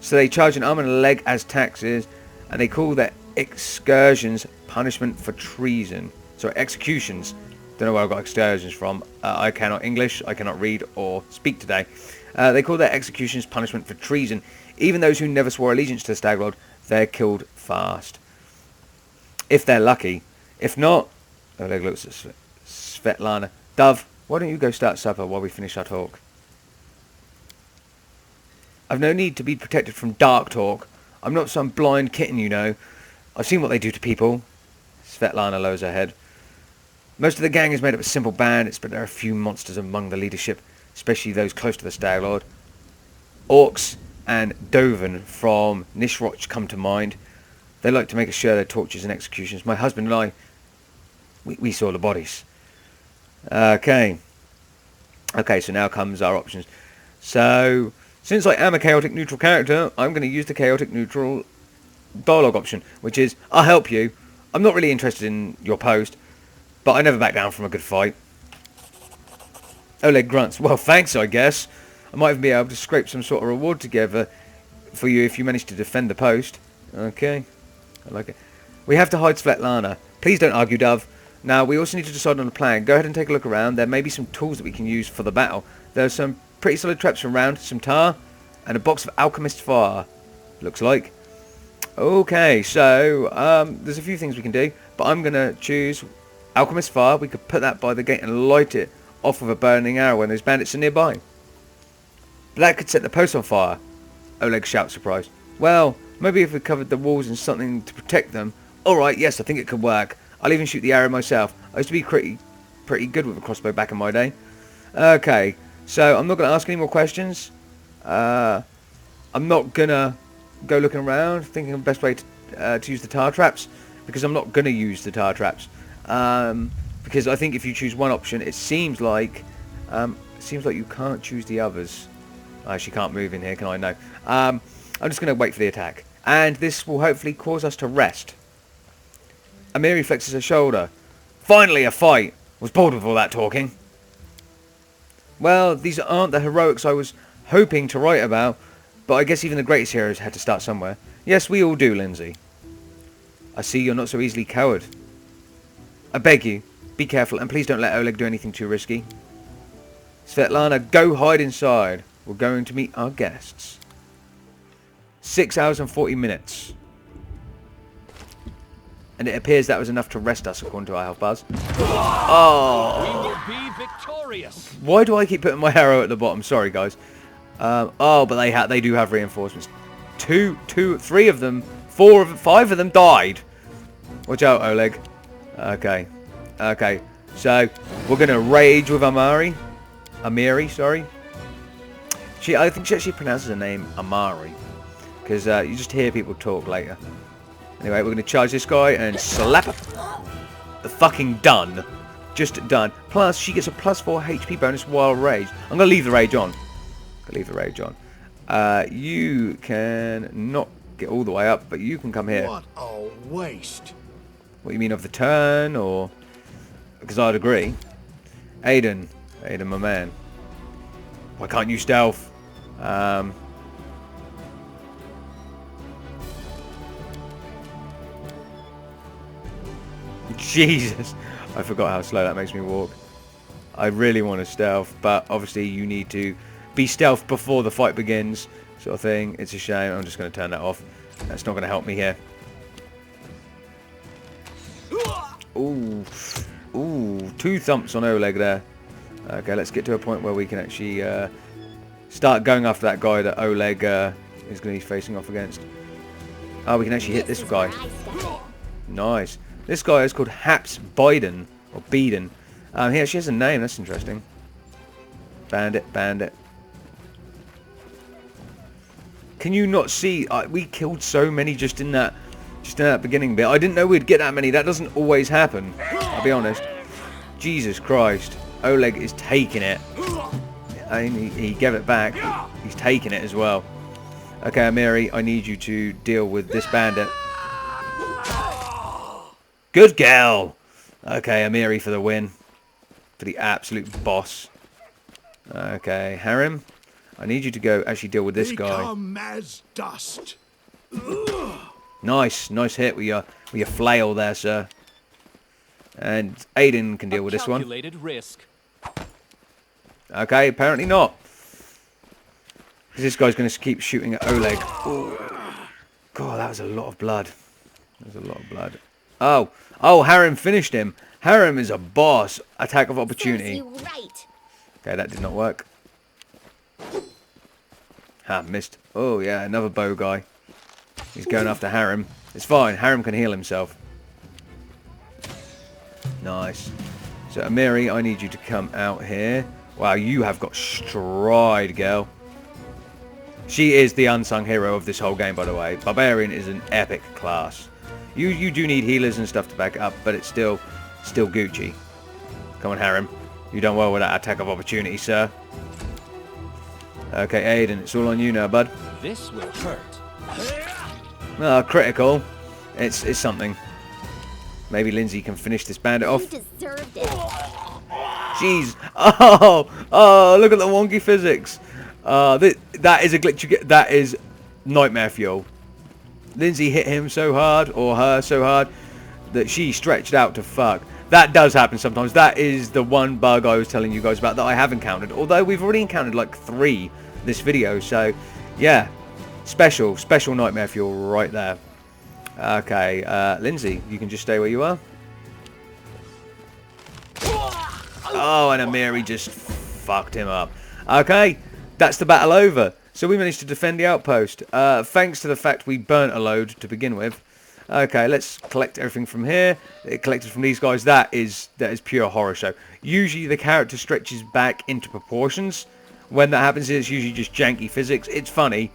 So they charge an arm and a leg as taxes, and they call their excursions punishment for treason. Sorry, executions. Don't know where I got excursions from. I cannot English, I cannot read or speak today. They call their executions punishment for treason. Even those who never swore allegiance to the Staglord, they're killed fast. If they're lucky. If not... Oleg looks at Svetlana. Dove, why don't you go start supper while we finish our talk? I've no need to be protected from dark talk. I'm not some blind kitten, you know. I've seen what they do to people. Svetlana lowers her head. Most of the gang is made up of simple bandits, but there are a few monsters among the leadership, especially those close to the Staglord. Orcs and Doven from Nishroch come to mind. They like to make us share their tortures and executions. My husband and I, we saw the bodies. Okay, so now comes our options. So, since I am a chaotic neutral character, I'm going to use the chaotic neutral dialogue option, which is, I'll help you. I'm not really interested in your post, but I never back down from a good fight. Oleg grunts. Well, thanks, I guess. I might even be able to scrape some sort of reward together for you if you manage to defend the post. Okay, I like it. We have to hide Svetlana. Please don't argue, Dove. Now, we also need to decide on a plan. Go ahead and take a look around. There may be some tools that we can use for the battle. There's some pretty solid traps around, some tar, and a box of alchemist fire. Looks like. Okay, so there's a few things we can do, but I'm going to choose alchemist fire. We could put that by the gate and light it off with a burning arrow when those bandits are nearby. But that could set the post on fire. Oleg shouts, surprised. Well, maybe if we covered the walls in something to protect them. Alright, yes, I think it could work. I'll even shoot the arrow myself. I used to be pretty good with a crossbow back in my day. Okay, so I'm not going to ask any more questions. I'm not going to go looking around thinking of the best way to use the tar traps, because I'm not going to use the tar traps. Because I think if you choose one option, it seems like you can't choose the others. I actually can't move in here, can I? No. I'm just going to wait for the attack. And this will hopefully cause us to rest. Amiri flexes her shoulder. Finally a fight! Was bored with all that talking. Well, these aren't the heroics I was hoping to write about, but I guess even the greatest heroes had to start somewhere. Yes, we all do, Lindsay. I see you're not so easily cowed. I beg you, be careful, and please don't let Oleg do anything too risky. Svetlana, go hide inside. We're going to meet our guests. 6 hours and 40 minutes. And it appears that was enough to rest us, according to our health bars. Oh! We will be victorious. Why do I keep putting my arrow at the bottom? Sorry, guys. Oh, but they do have reinforcements. 3 of them, 5 of them died. Watch out, Oleg. Okay. So we're gonna rage with Amiri, sorry. I think she actually pronounces her name Amari, because you just hear people talk later. Anyway, we're gonna charge this guy and slap him. Fucking done. Just done. Plus, she gets a +4 HP bonus while raged. I'm gonna leave the rage on. You can not get all the way up, but you can come here. What a waste. What you mean of the turn, or? Because I'd agree. Aiden, my man. Why can't you stealth? Jesus, I forgot how slow that makes me walk. I really want to stealth, but obviously you need to be stealth before the fight begins, sort of thing. It's a shame. I'm just going to turn that off. That's not going to help me here. Ooh, ooh, 2 thumps on Oleg there. Okay, let's get to a point where we can actually start going after that guy that Oleg is going to be facing off against. Oh, we can actually hit this guy. Nice. This guy is called Haps Biden, or Beeden. He actually has a name. That's interesting. Bandit, bandit. Can you not see? We killed so many just in that beginning bit. I didn't know we'd get that many. That doesn't always happen. I'll be honest. Jesus Christ. Oleg is taking it. I mean, he gave it back. He's taking it as well. Okay, Amiri, I need you to deal with this bandit. Good girl. Okay, Amiri for the win. For the absolute boss. Okay, Harim, I need you to go actually deal with this guy. Become as dust. Nice hit with your flail there, sir. And Aiden can deal with this one. Calculated risk. Okay, apparently not. Because this guy's going to keep shooting at Oleg. Ooh. God, that was a lot of blood. That was a lot of blood. Oh, Harim finished him. Harim is a boss. Attack of opportunity. Right. Okay, that did not work. Missed. Oh, yeah, another bow guy. He's going after Harim. It's fine. Harim can heal himself. Nice. So, Amiri, I need you to come out here. Wow, you have got stride, girl. She is the unsung hero of this whole game, by the way. Barbarian is an epic class. You do need healers and stuff to back it up, but it's still Gucci. Come on, Harim. You done well with that attack of opportunity, sir. Okay, Aiden, it's all on you now, bud. This will hurt. Critical. It's something. Maybe Lindsay can finish this bandit off. You deserved it. Jeez. Oh, look at the wonky physics. That is a glitch you get. That is nightmare fuel. Lindsay hit him so hard, or her so hard, that she stretched out to fuck. That does happen sometimes. That is the one bug I was telling you guys about that I have encountered. Although we've already encountered like 3 this video. So, yeah. Special nightmare fuel right there. Okay, Lindsay, you can just stay where you are. Oh, and Amiri just fucked him up. Okay, that's the battle over. So we managed to defend the outpost. Thanks to the fact we burnt a load to begin with. Okay, let's collect everything from here. It collected from these guys. That is pure horror show. Usually the character stretches back into proportions. When that happens, it's usually just janky physics. It's funny,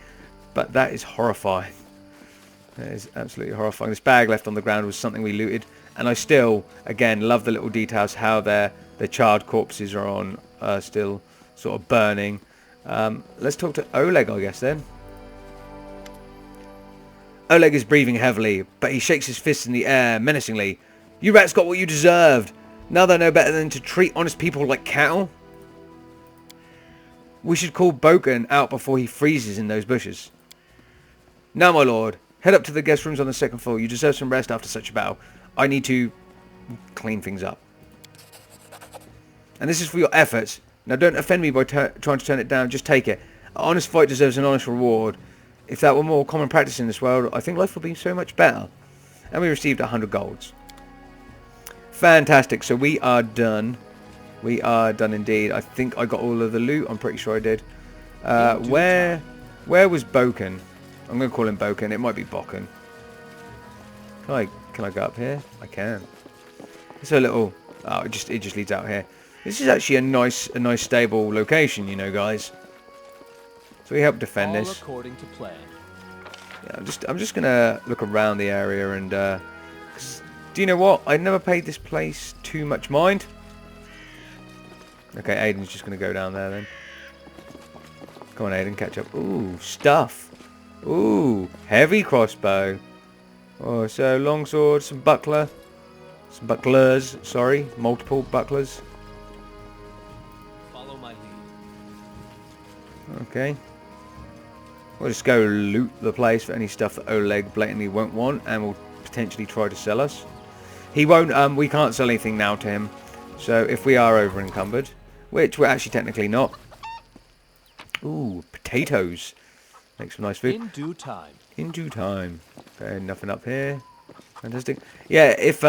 but that is horrifying. That is absolutely horrifying. This bag left on the ground was something we looted. And I still, again, love the little details, how their charred corpses are on, still sort of burning. Let's talk to Oleg, I guess, then. Oleg is breathing heavily, but he shakes his fist in the air menacingly. You rats got what you deserved. Now they know better than to treat honest people like cattle. We should call Boken out before he freezes in those bushes. Now, my lord, head up to the guest rooms on the 2nd floor. You deserve some rest after such a battle. I need to clean things up. And this is for your efforts. Now, don't offend me by trying to turn it down. Just take it. An honest fight deserves an honest reward. If that were more common practice in this world, I think life would be so much better. And we received 100 golds. Fantastic. So we are done. We are done indeed. I think I got all of the loot. I'm pretty sure I did. Where was Boken? I'm going to call him Boken. It might be Boken. Can I go up here? I can. It's a little... Oh, it just leads out here. This is actually a nice stable location, you know, guys. So we help defend this. According to plan. Yeah, I'm just gonna look around the area and do you know what? I never paid this place too much mind. Okay, Aiden's just gonna go down there then. Come on, Aiden, catch up. Ooh, stuff. Ooh, heavy crossbow. Oh, so longsword, some bucklers. Sorry, multiple bucklers. Follow my lead. Okay. We'll just go loot the place for any stuff that Oleg blatantly won't want and will potentially try to sell us. He won't, we can't sell anything now to him So if we are over encumbered, which we're actually technically not. Ooh, potatoes. Make some nice food. In due time. In due time. Okay, nothing up here. Fantastic. Yeah, if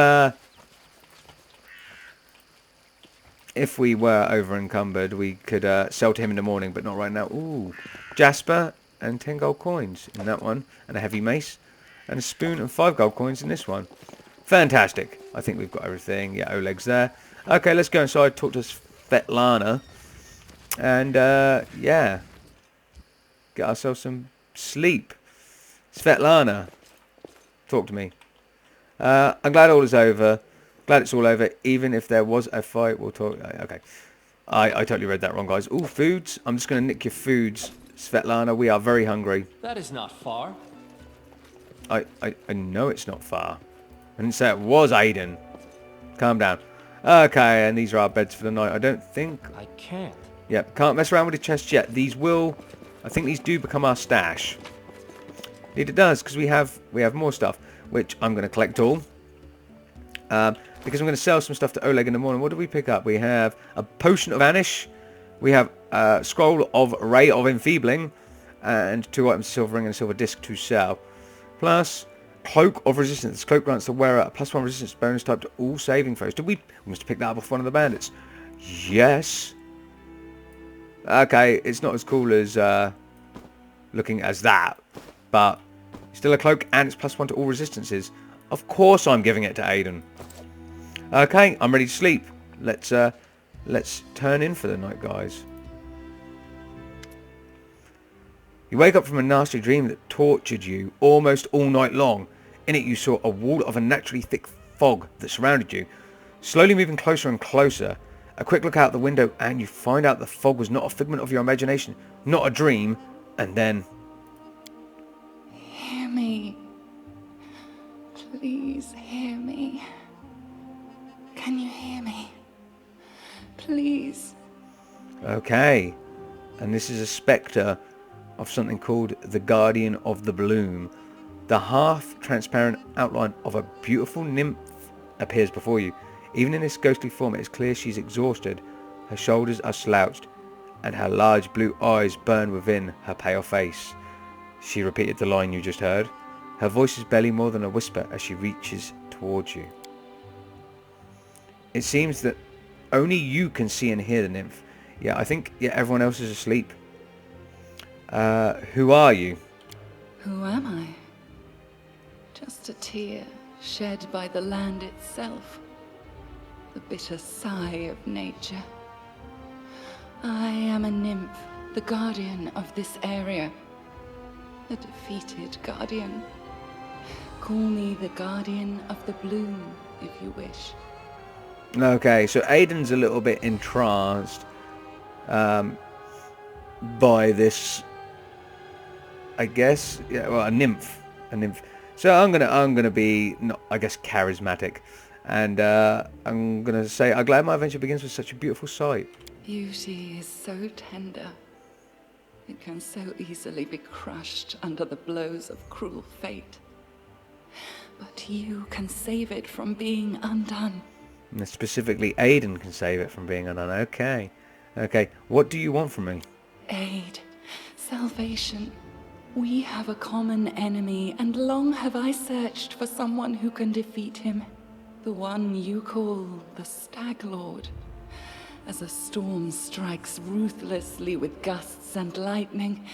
we were over encumbered, we could sell to him in the morning, but not right now. Ooh, Jasper and 10 gold coins in that one, and a heavy mace, and a spoon and 5 gold coins in this one. Fantastic. I think we've got everything. Yeah, Oleg's there. Okay, let's go inside, talk to Svetlana, and yeah, get ourselves some sleep. Svetlana, talk to me. I'm glad all is over. Glad it's all over. Even if there was a fight, we'll talk. Okay. I totally read that wrong, guys. Ooh, foods. I'm just going to nick your foods, Svetlana. We are very hungry. That is not far. I know it's not far. I didn't say it was, Aiden. Calm down. Okay, and these are our beds for the night. I don't think... I can't. Yep, can't mess around with the chest yet. These will... I think these do become our stash. Indeed it does, because we have more stuff, which I'm going to collect all. Because I'm going to sell some stuff to Oleg in the morning. What did we pick up? We have a potion of Anish. We have a scroll of Ray of Enfeebling. And 2 items of silver ring and a silver disc to sell. Plus, Cloak of Resistance. Cloak grants the wearer a +1 resistance bonus type to all saving throws. Did we must have picked that up off one of the bandits. Yes. Okay, it's not as cool as looking as that. But still a cloak and it's +1 to all resistances. Of course I'm giving it to Aiden. Okay, I'm ready to sleep. Let's turn in for the night, guys. You wake up from a nasty dream that tortured you almost all night long. In it you saw a wall of unnaturally thick fog that surrounded you, slowly moving closer and closer. A quick look out the window and you find out the fog was not a figment of your imagination, not a dream, and then... Hear me. Please hear me. Can you hear me? Please. Okay, and this is a spectre of something called the Guardian of the Bloom. The half-transparent outline of a beautiful nymph appears before you. Even in this ghostly form, it is clear she's exhausted. Her shoulders are slouched, and her large blue eyes burn within her pale face. She repeated the line you just heard. Her voice is barely more than a whisper as she reaches towards you. It seems that only you can see and hear the nymph. Yeah, I think everyone else is asleep. Who are you? Who am I? Just a tear shed by the land itself. The bitter sigh of nature. I am a nymph, the guardian of this area. A defeated guardian. Call me the Guardian of the Bloom, if you wish. Okay, so Aiden's a little bit entranced by this, I guess, yeah, well, a nymph. So I'm gonna be, not, I guess, charismatic, and I'm gonna say, I'm glad my adventure begins with such a beautiful sight. Beauty is so tender. It can so easily be crushed under the blows of cruel fate. But you can save it from being undone. And specifically, Aiden can save it from being undone. Okay. What do you want from me? Aid. Salvation. We have a common enemy, and long have I searched for someone who can defeat him. The one you call the Stag Lord. As a storm strikes ruthlessly with gusts and lightning,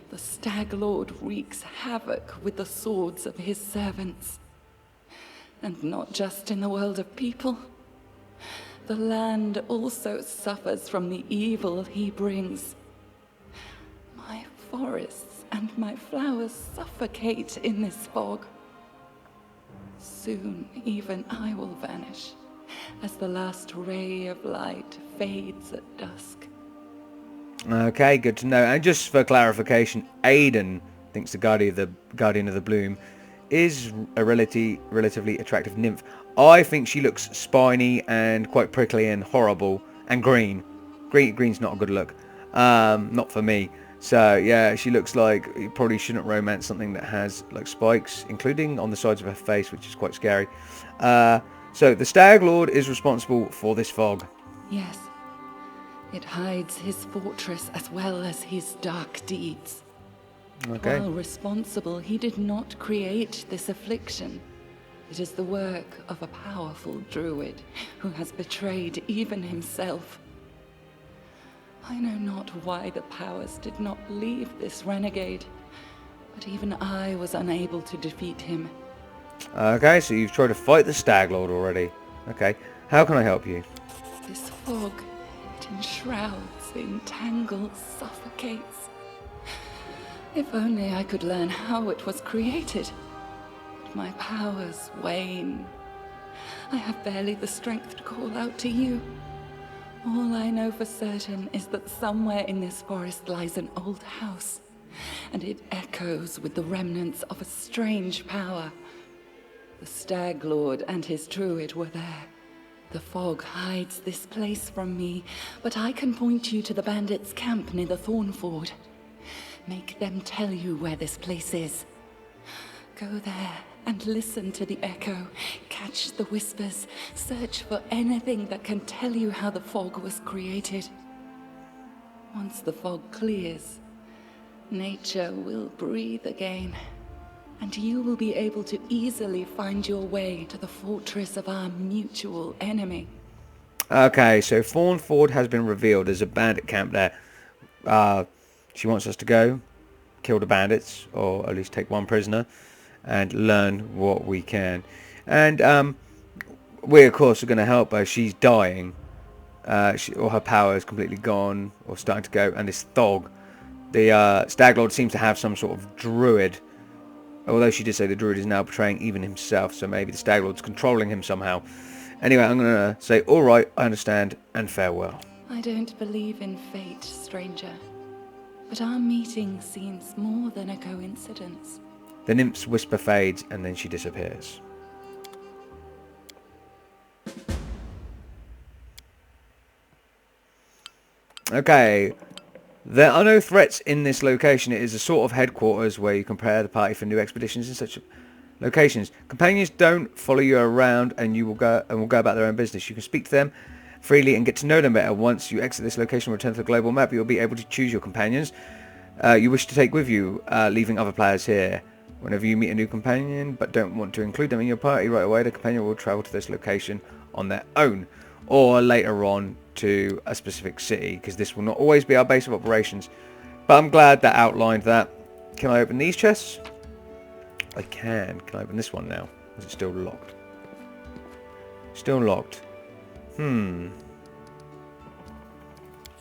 the Stag Lord wreaks havoc with the swords of his servants. And not just in the world of people. The land also suffers from the evil he brings. My forests and my flowers suffocate in this fog. Soon even I will vanish, as the last ray of light fades at dusk. Okay, good to know. And just for clarification, Aiden thinks the Guardian of the Bloom is a relatively attractive nymph. I think she looks spiny and quite prickly and horrible and green. Green's not a good look. Not for me. So yeah, she looks like you probably shouldn't romance something that has like spikes, including on the sides of her face, which is quite scary. So the Stag Lord is responsible for this fog. Yes. It hides his fortress as well as his dark deeds. Okay. While responsible, he did not create this affliction. It is the work of a powerful druid who has betrayed even himself. I know not why the powers did not leave this renegade, but even I was unable to defeat him. Okay, so you've tried to fight the Stag Lord already. Okay, how can I help you? This fog, it enshrouds, entangles, suffocates. If only I could learn how it was created. But my powers wane. I have barely the strength to call out to you. All I know for certain is that somewhere in this forest lies an old house, and it echoes with the remnants of a strange power. The Stag Lord and his druid were there. The fog hides this place from me, but I can point you to the bandits' camp near the Thornford. Make them tell you where this place is. Go there and listen to the echo, catch the whispers, search for anything that can tell you how the fog was created. Once the fog clears, nature will breathe again, and you will be able to easily find your way to the fortress of our mutual enemy. Okay, so Thornford has been revealed as a bandit camp there. She wants us to go, kill the bandits, or at least take one prisoner, and learn what we can. And we, of course, are going to help her. She's dying. Or her power is completely gone, or starting to go. And this Thog, the Stag Lord, seems to have some sort of druid. Although she did say the druid is now betraying even himself, so maybe the Stag Lord's controlling him somehow. Anyway, I'm going to say, all right, I understand, and farewell. I don't believe in fate, stranger. But our meeting seems more than a coincidence. The nymph's whisper fades, and then she disappears. Okay. There are no threats in this location. It is a sort of headquarters where you can prepare the party for new expeditions in such locations. Companions don't follow you around, and will go about their own business. You can speak to them freely and get to know them better. Once you exit this location and return to the global map, you'll be able to choose your companions you wish to take with you, leaving other players here. Whenever you meet a new companion but don't want to include them in your party right away, the companion will travel to this location on their own, or later on to a specific city, because this will not always be our base of operations. But I'm glad that outlined that. Can I open these chests? I can. Can I open this one now? Is it still locked? Still locked.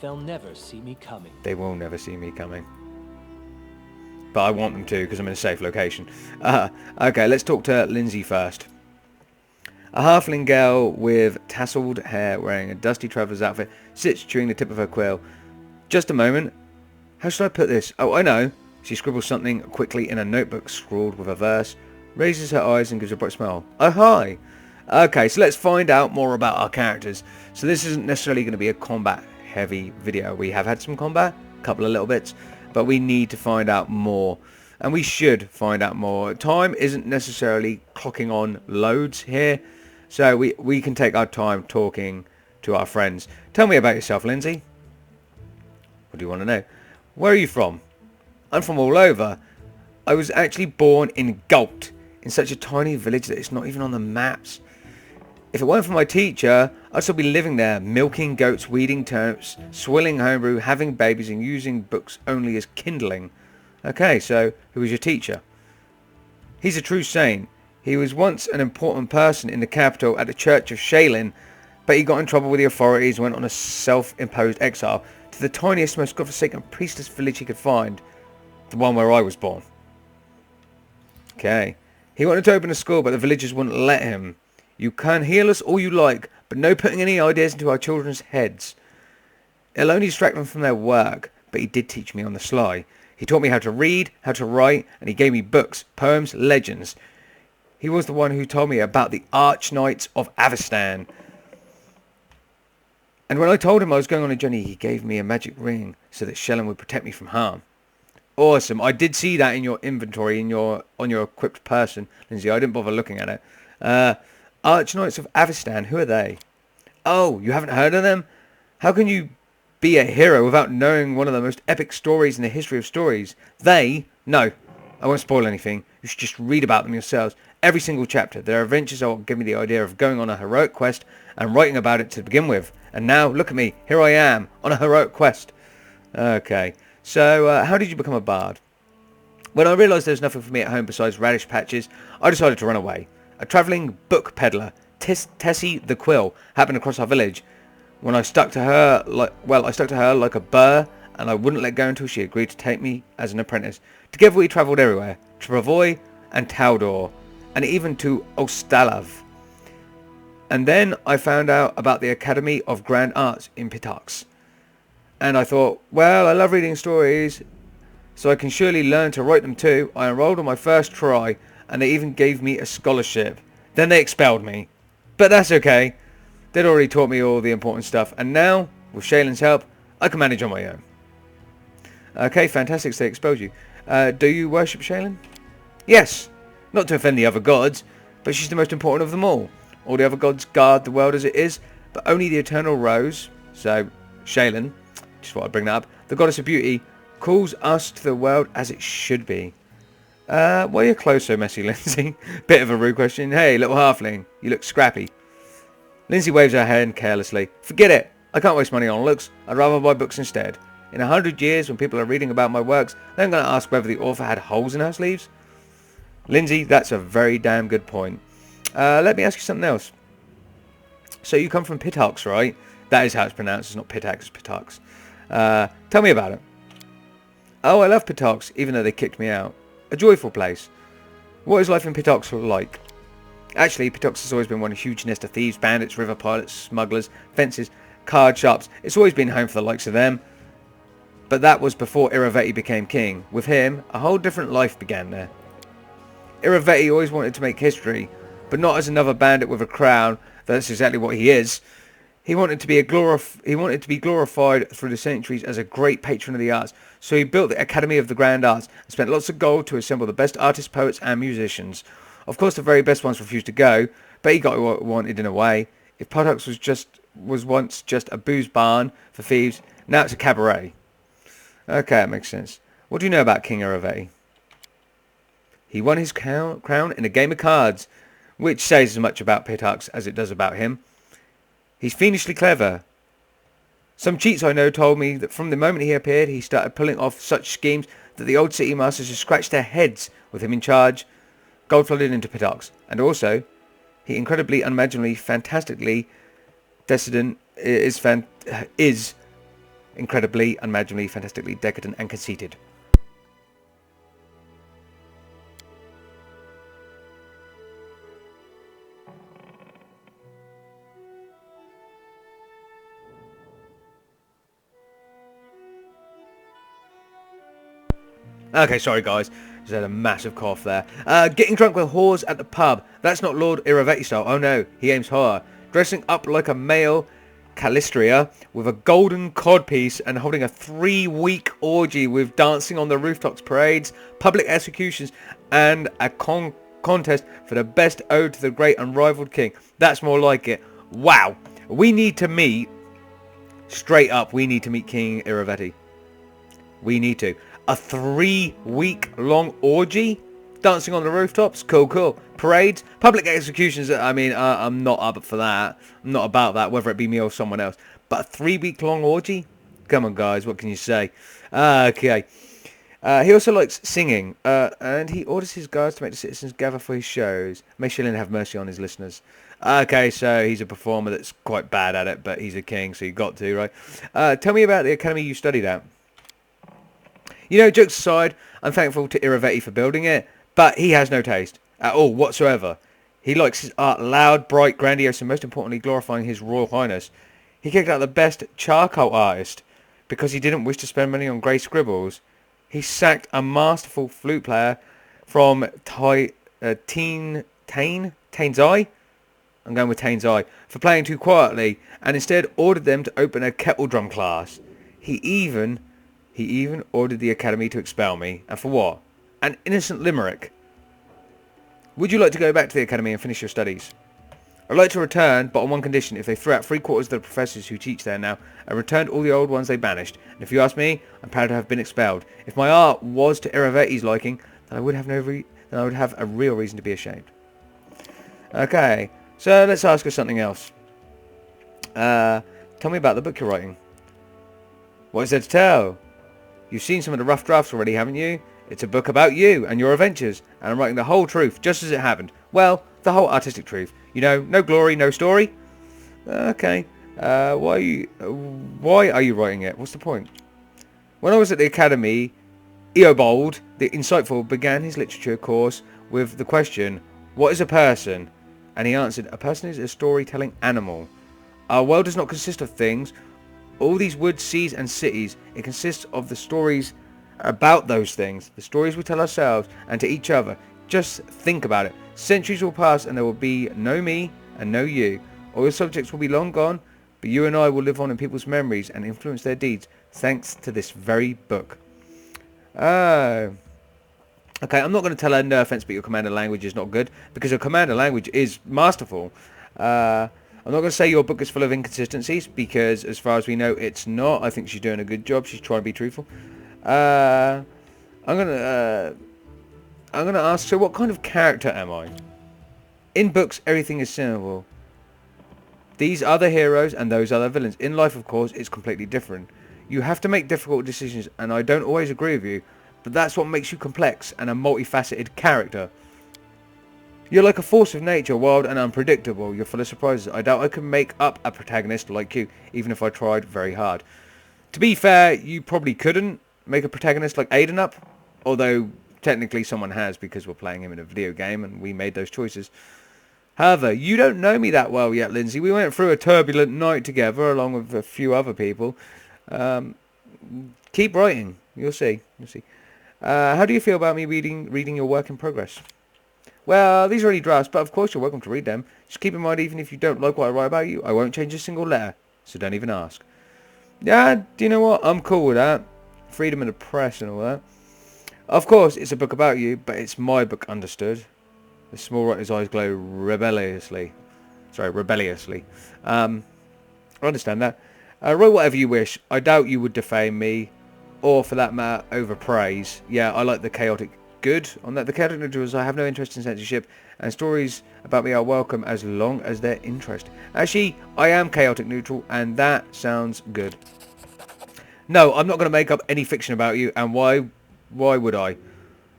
They'll never see me coming. They will never see me coming. But I want them to, because I'm in a safe location. Okay, let's talk to Lindsay first. A halfling girl with tasseled hair wearing a dusty traveller's outfit sits chewing the tip of her quill. Just a moment. How should I put this? Oh, I know. She scribbles something quickly in a notebook scrawled with a verse, raises her eyes and gives a bright smile. Oh, hi. Okay, so let's find out more about our characters. So this isn't necessarily going to be a combat heavy video. We have had some combat, a couple of little bits, but we need to find out more. And we should find out more. Time isn't necessarily clocking on loads here, so we can take our time talking to our friends. Tell me about yourself, Lindsay. What do you want to know? Where are you from? I'm from all over. I was actually born in Galt, in such a tiny village that it's not even on the maps. If it weren't for my teacher, I'd still be living there, milking goats, weeding turnips, swilling homebrew, having babies, and using books only as kindling. Okay, so who was your teacher? He's a true saint. He was once an important person in the capital at the Church of Shaylin, but he got in trouble with the authorities and went on a self-imposed exile to the tiniest, most godforsaken priestless village he could find. The one where I was born. Okay. He wanted to open a school, but the villagers wouldn't let him. You can heal us all you like, but no putting any ideas into our children's heads. It'll only distract them from their work, but he did teach me on the sly. He taught me how to read, how to write, and he gave me books, poems, legends. He was the one who told me about the Arch Knights of Avestan. And when I told him I was going on a journey, he gave me a magic ring so that Shellen would protect me from harm. Awesome. I did see that in your inventory, on your equipped person, Lindsay. I didn't bother looking at it. Arch Knights of Avistan, who are they? Oh, you haven't heard of them? How can you be a hero without knowing one of the most epic stories in the history of stories? No, I won't spoil anything. You should just read about them yourselves. Every single chapter. Their adventures are what give me the idea of going on a heroic quest and writing about it to begin with. And now, look at me. Here I am, on a heroic quest. Okay, so how did you become a bard? When I realised there was nothing for me at home besides radish patches, I decided to run away. A travelling book peddler, Tessie the Quill, happened across our village. When I stuck to her like a burr, and I wouldn't let go until she agreed to take me as an apprentice. Together we travelled everywhere, to Bravoy and Taldor, and even to Ostalav. And then I found out about the Academy of Grand Arts in Pitax. And I thought, well, I love reading stories, so I can surely learn to write them too. I enrolled on my first try, and they even gave me a scholarship. Then they expelled me. But that's okay. They'd already taught me all the important stuff, and now, with Shaylin's help, I can manage on my own. Okay, fantastic, so they expelled you. Do you worship Shaylin? Yes. Not to offend the other gods, but she's the most important of them all. All the other gods guard the world as it is, but only the eternal Rose, so Shaylin, just thought I'd bring that up, the goddess of beauty, calls us to the world as it should be. Why are your clothes so messy, Lindsay? Bit of a rude question. Hey, little halfling, you look scrappy. Lindsay waves her hand carelessly. Forget it. I can't waste money on looks. I'd rather buy books instead. In 100 years, when people are reading about my works, they're going to ask whether the author had holes in her sleeves. Lindsay, that's a very damn good point. Let me ask you something else. So you come from Pitax, right? That is how it's pronounced. It's not Pitax, it's Pitax. Tell me about it. Oh, I love Pitax, even though they kicked me out. A joyful place. What is life in Pitax like? Actually, Pitax has always been one huge nest of thieves, bandits, river pirates, smugglers, fences, card shops. It's always been home for the likes of them. But that was before Iravetti became king. With him, a whole different life began there. Iravetti always wanted to make history, but not as another bandit with a crown. That's exactly what he is. He wanted to be glorified through the centuries as a great patron of the arts. So he built the Academy of the Grand Arts and spent lots of gold to assemble the best artists, poets, and musicians. Of course, the very best ones refused to go, but he got what he wanted in a way. If Pitax was once just a booze barn for thieves, now it's a cabaret. Okay, that makes sense. What do you know about King Iravetti? He won his crown in a game of cards, which says as much about Pitax as it does about him. He's fiendishly clever. Some cheats I know told me that from the moment he appeared, he started pulling off such schemes that the old city masters just scratched their heads with him in charge. Gold flooded into Pitax, and also, he incredibly, unimaginably, fantastically decadent is incredibly, unimaginably, fantastically decadent and conceited. Okay, sorry guys, just had a massive cough there. Getting drunk with whores at the pub. That's not Lord Iravetti style. Oh no, he aims higher. Dressing up like a male Calistria with a golden codpiece and holding a 3-week orgy with dancing on the rooftops, parades, public executions, and a contest for the best ode to the great unrivaled king. That's more like it. Wow. We need to meet, straight up, we need to meet King Iravetti. We need to. A 3-week-long orgy? Dancing on the rooftops? Cool. Parades? Public executions? I mean, I'm not up for that. I'm not about that, whether it be me or someone else. But a 3-week-long orgy? Come on, guys. What can you say? Okay. He also likes singing. And he orders his guards to make the citizens gather for his shows. May Shillin have mercy on his listeners. Okay, so he's a performer that's quite bad at it, but he's a king, so you got to, right? Tell me about the academy you studied at. You know, jokes aside, I'm thankful to Iravetti for building it, but he has no taste at all whatsoever. He likes his art loud, bright, grandiose, and most importantly, glorifying his Royal Highness. He kicked out the best charcoal artist because he didn't wish to spend money on grey scribbles. He sacked a masterful flute player from Taine's Eye? I'm going with Taine's Eye, for playing too quietly, and instead ordered them to open a kettle drum class. He even ordered the academy to expel me. And for what? An innocent limerick. Would you like to go back to the academy and finish your studies? I'd like to return, but on one condition: if they threw out 3/4 of the professors who teach there now, and returned all the old ones they banished. And if you ask me, I'm proud to have been expelled. If my art was to Iravetti's liking, then I would have a real reason to be ashamed. Okay, so let's ask her something else. Tell me about the book you're writing. What is there to tell? You've seen some of the rough drafts already, haven't you? It's a book about you and your adventures, and I'm writing the whole truth, just as it happened. Well, the whole artistic truth. You know, no glory, no story. Okay. Why are you writing it? What's the point? When I was at the academy, Eobold, the insightful, began his literature course with the question, what is a person? And he answered, a person is a storytelling animal. Our world does not consist of things. All these woods, seas and cities, it consists of the stories about those things, the stories we tell ourselves and to each other. Just think about it. Centuries will pass and there will be no me and no you. All your subjects will be long gone, but you and I will live on in people's memories and influence their deeds thanks to this very book. Oh. Okay, I'm not going to tell her, no offense, but your commander language is not good, because your commander language is masterful. I'm not going to say your book is full of inconsistencies, because as far as we know, it's not. I think she's doing a good job. She's trying to be truthful. I'm gonna ask, so what kind of character am I? In books, everything is simple. These are the heroes and those are the villains. In life, of course, it's completely different. You have to make difficult decisions, and I don't always agree with you, but that's what makes you complex and a multifaceted character. You're like a force of nature, wild and unpredictable. You're full of surprises. I doubt I could make up a protagonist like you, even if I tried very hard. To be fair, you probably couldn't make a protagonist like Aiden up, although technically someone has, because we're playing him in a video game and we made those choices. However, you don't know me that well yet, Lindsay. We went through a turbulent night together along with a few other people. Keep writing. You'll see. You'll see. How do you feel about me reading your work in progress? Well, these are only drafts, but of course you're welcome to read them. Just keep in mind, even if you don't like what I write about you, I won't change a single letter, so don't even ask. Yeah, do you know what? I'm cool with that. Freedom of the press and all that. Of course, it's a book about you, but it's my book, understood. The small writer's eyes glow rebelliously. I understand that. Write whatever you wish. I doubt you would defame me, or for that matter, overpraise. Yeah, I like the chaotic good on that. The chaotic neutrals, I have no interest in censorship, and stories about me are welcome as long as they're interest. Actually, I am chaotic neutral, and that sounds good. No, I'm not going to make up any fiction about you, and why would I?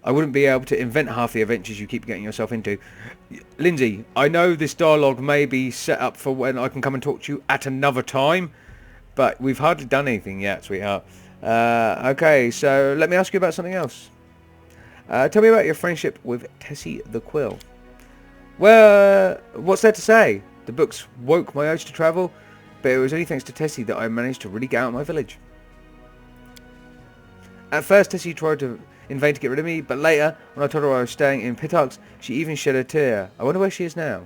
I wouldn't be able to invent half the adventures you keep getting yourself into. Lindsay, I know this dialogue may be set up for when I can come and talk to you at another time, but we've hardly done anything yet, sweetheart. Okay, so let me ask you about something else. Tell me about your friendship with Tessie the Quill. Well, what's there to say? The books woke my urge to travel, but it was only thanks to Tessie that I managed to really get out of my village. At first, Tessie tried to in vain to get rid of me, but later, when I told her I was staying in Pittox, she even shed a tear. I wonder where she is now.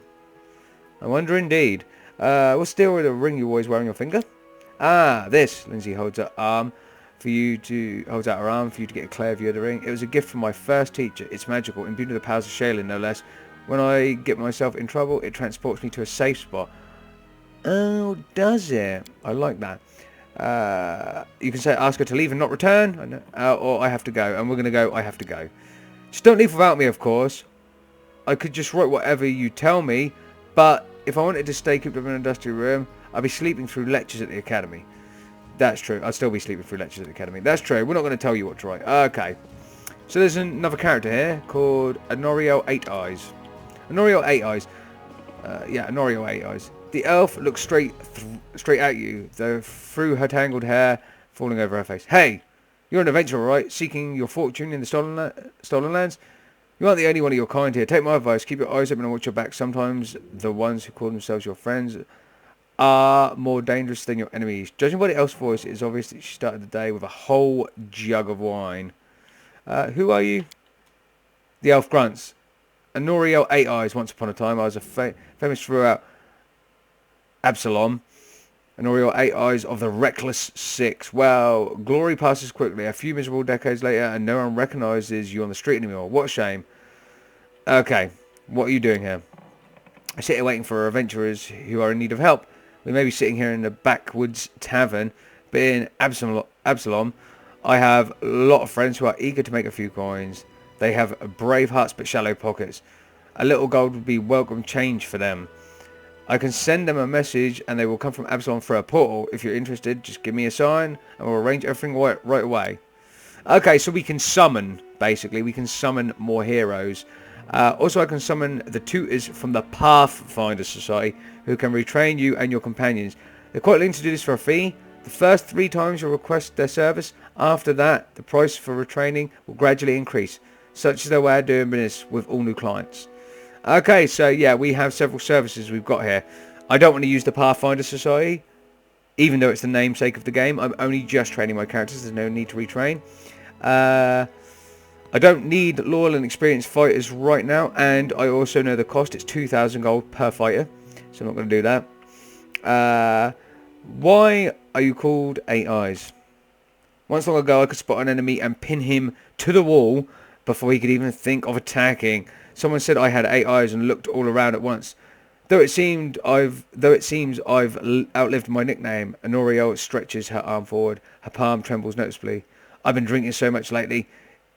I wonder indeed. What's the deal with the ring you're always wearing on your finger? Ah, this. Lindsay holds her arm holds out her arm for you to get a clear view of the ring. It was a gift from my first teacher. It's magical, imbued with the powers of Shaylin, no less. When I get myself in trouble, it transports me to a safe spot. Oh, does it? I like that. You can say, ask her to leave and not return, or I have to go. And we're going to go, I have to go. Just don't leave without me, of course. I could just write whatever you tell me, but if I wanted to stay cooped up in a dusty room, I'd be sleeping through lectures at the academy. That's true. I'd still be sleeping through lectures at the academy. That's true. We're not going to tell you what to write. Okay. So there's another character here called Honorio 8 Eyes. Honorio 8 Eyes. Honorio 8 Eyes. The elf looks straight at you, though through her tangled hair falling over her face. Hey, you're an adventurer, right? Seeking your fortune in the stolen lands? You aren't the only one of your kind here. Take my advice. Keep your eyes open and watch your back. Sometimes the ones who call themselves your friends are more dangerous than your enemies. Judging by the elf's voice, it is obvious that she started the day with a whole jug of wine. Who are you? The elf grunts. Honorio 8 Eyes. Once upon a time, I was famous throughout Absalom. Honorio 8 Eyes of the Reckless Six. Well, glory passes quickly. A few miserable decades later, and no one recognises you on the street anymore. What a shame. Okay, what are you doing here? I sit here waiting for adventurers who are in need of help. We may be sitting here in the backwoods tavern, but in Absalom, I have a lot of friends who are eager to make a few coins. They have brave hearts but shallow pockets. A little gold would be welcome change for them. I can send them a message and they will come from Absalom through a portal. If you're interested, just give me a sign and we'll arrange everything right away. Okay, so we can summon, basically. We can summon more heroes. Also, I can summon the tutors from the Pathfinder Society who can retrain you and your companions. They're quite willing to do this for a fee. The first 3 times you'll request their service. After that, the price for retraining will gradually increase. Such is their way of doing business with all new clients. Okay, so yeah, we have several services we've got here. I don't want to use the Pathfinder Society, even though it's the namesake of the game. I'm only just training my characters. There's no need to retrain. I don't need loyal and experienced fighters right now, and I also know the cost. It's 2,000 gold per fighter, so I'm not going to do that. Why are you called 8 Eyes? Once long ago, I could spot an enemy and pin him to the wall before he could even think of attacking. Someone said I had 8 eyes and looked all around at once. Though it seems I've outlived my nickname. Honoriel stretches her arm forward. Her palm trembles noticeably. I've been drinking so much lately.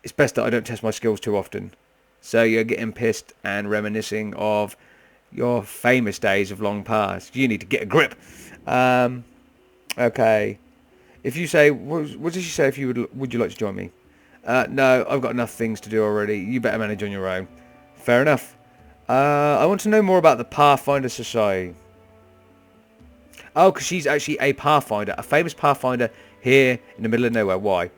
It's best that I don't test my skills too often. So you're getting pissed and reminiscing of your famous days of long past. You need to get a grip. Okay. If you say, what did she say? If you would you like to join me? No, I've got enough things to do already. You better manage on your own. Fair enough. I want to know more about the Pathfinder Society. Oh, because she's actually a Pathfinder, a famous Pathfinder here in the middle of nowhere. Why?